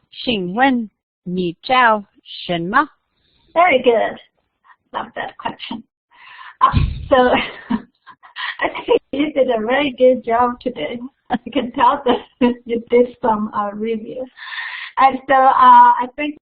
请问你叫什么? Very good. Love that question. So I think you did a very good job today. You can tell that you did some review. And so I think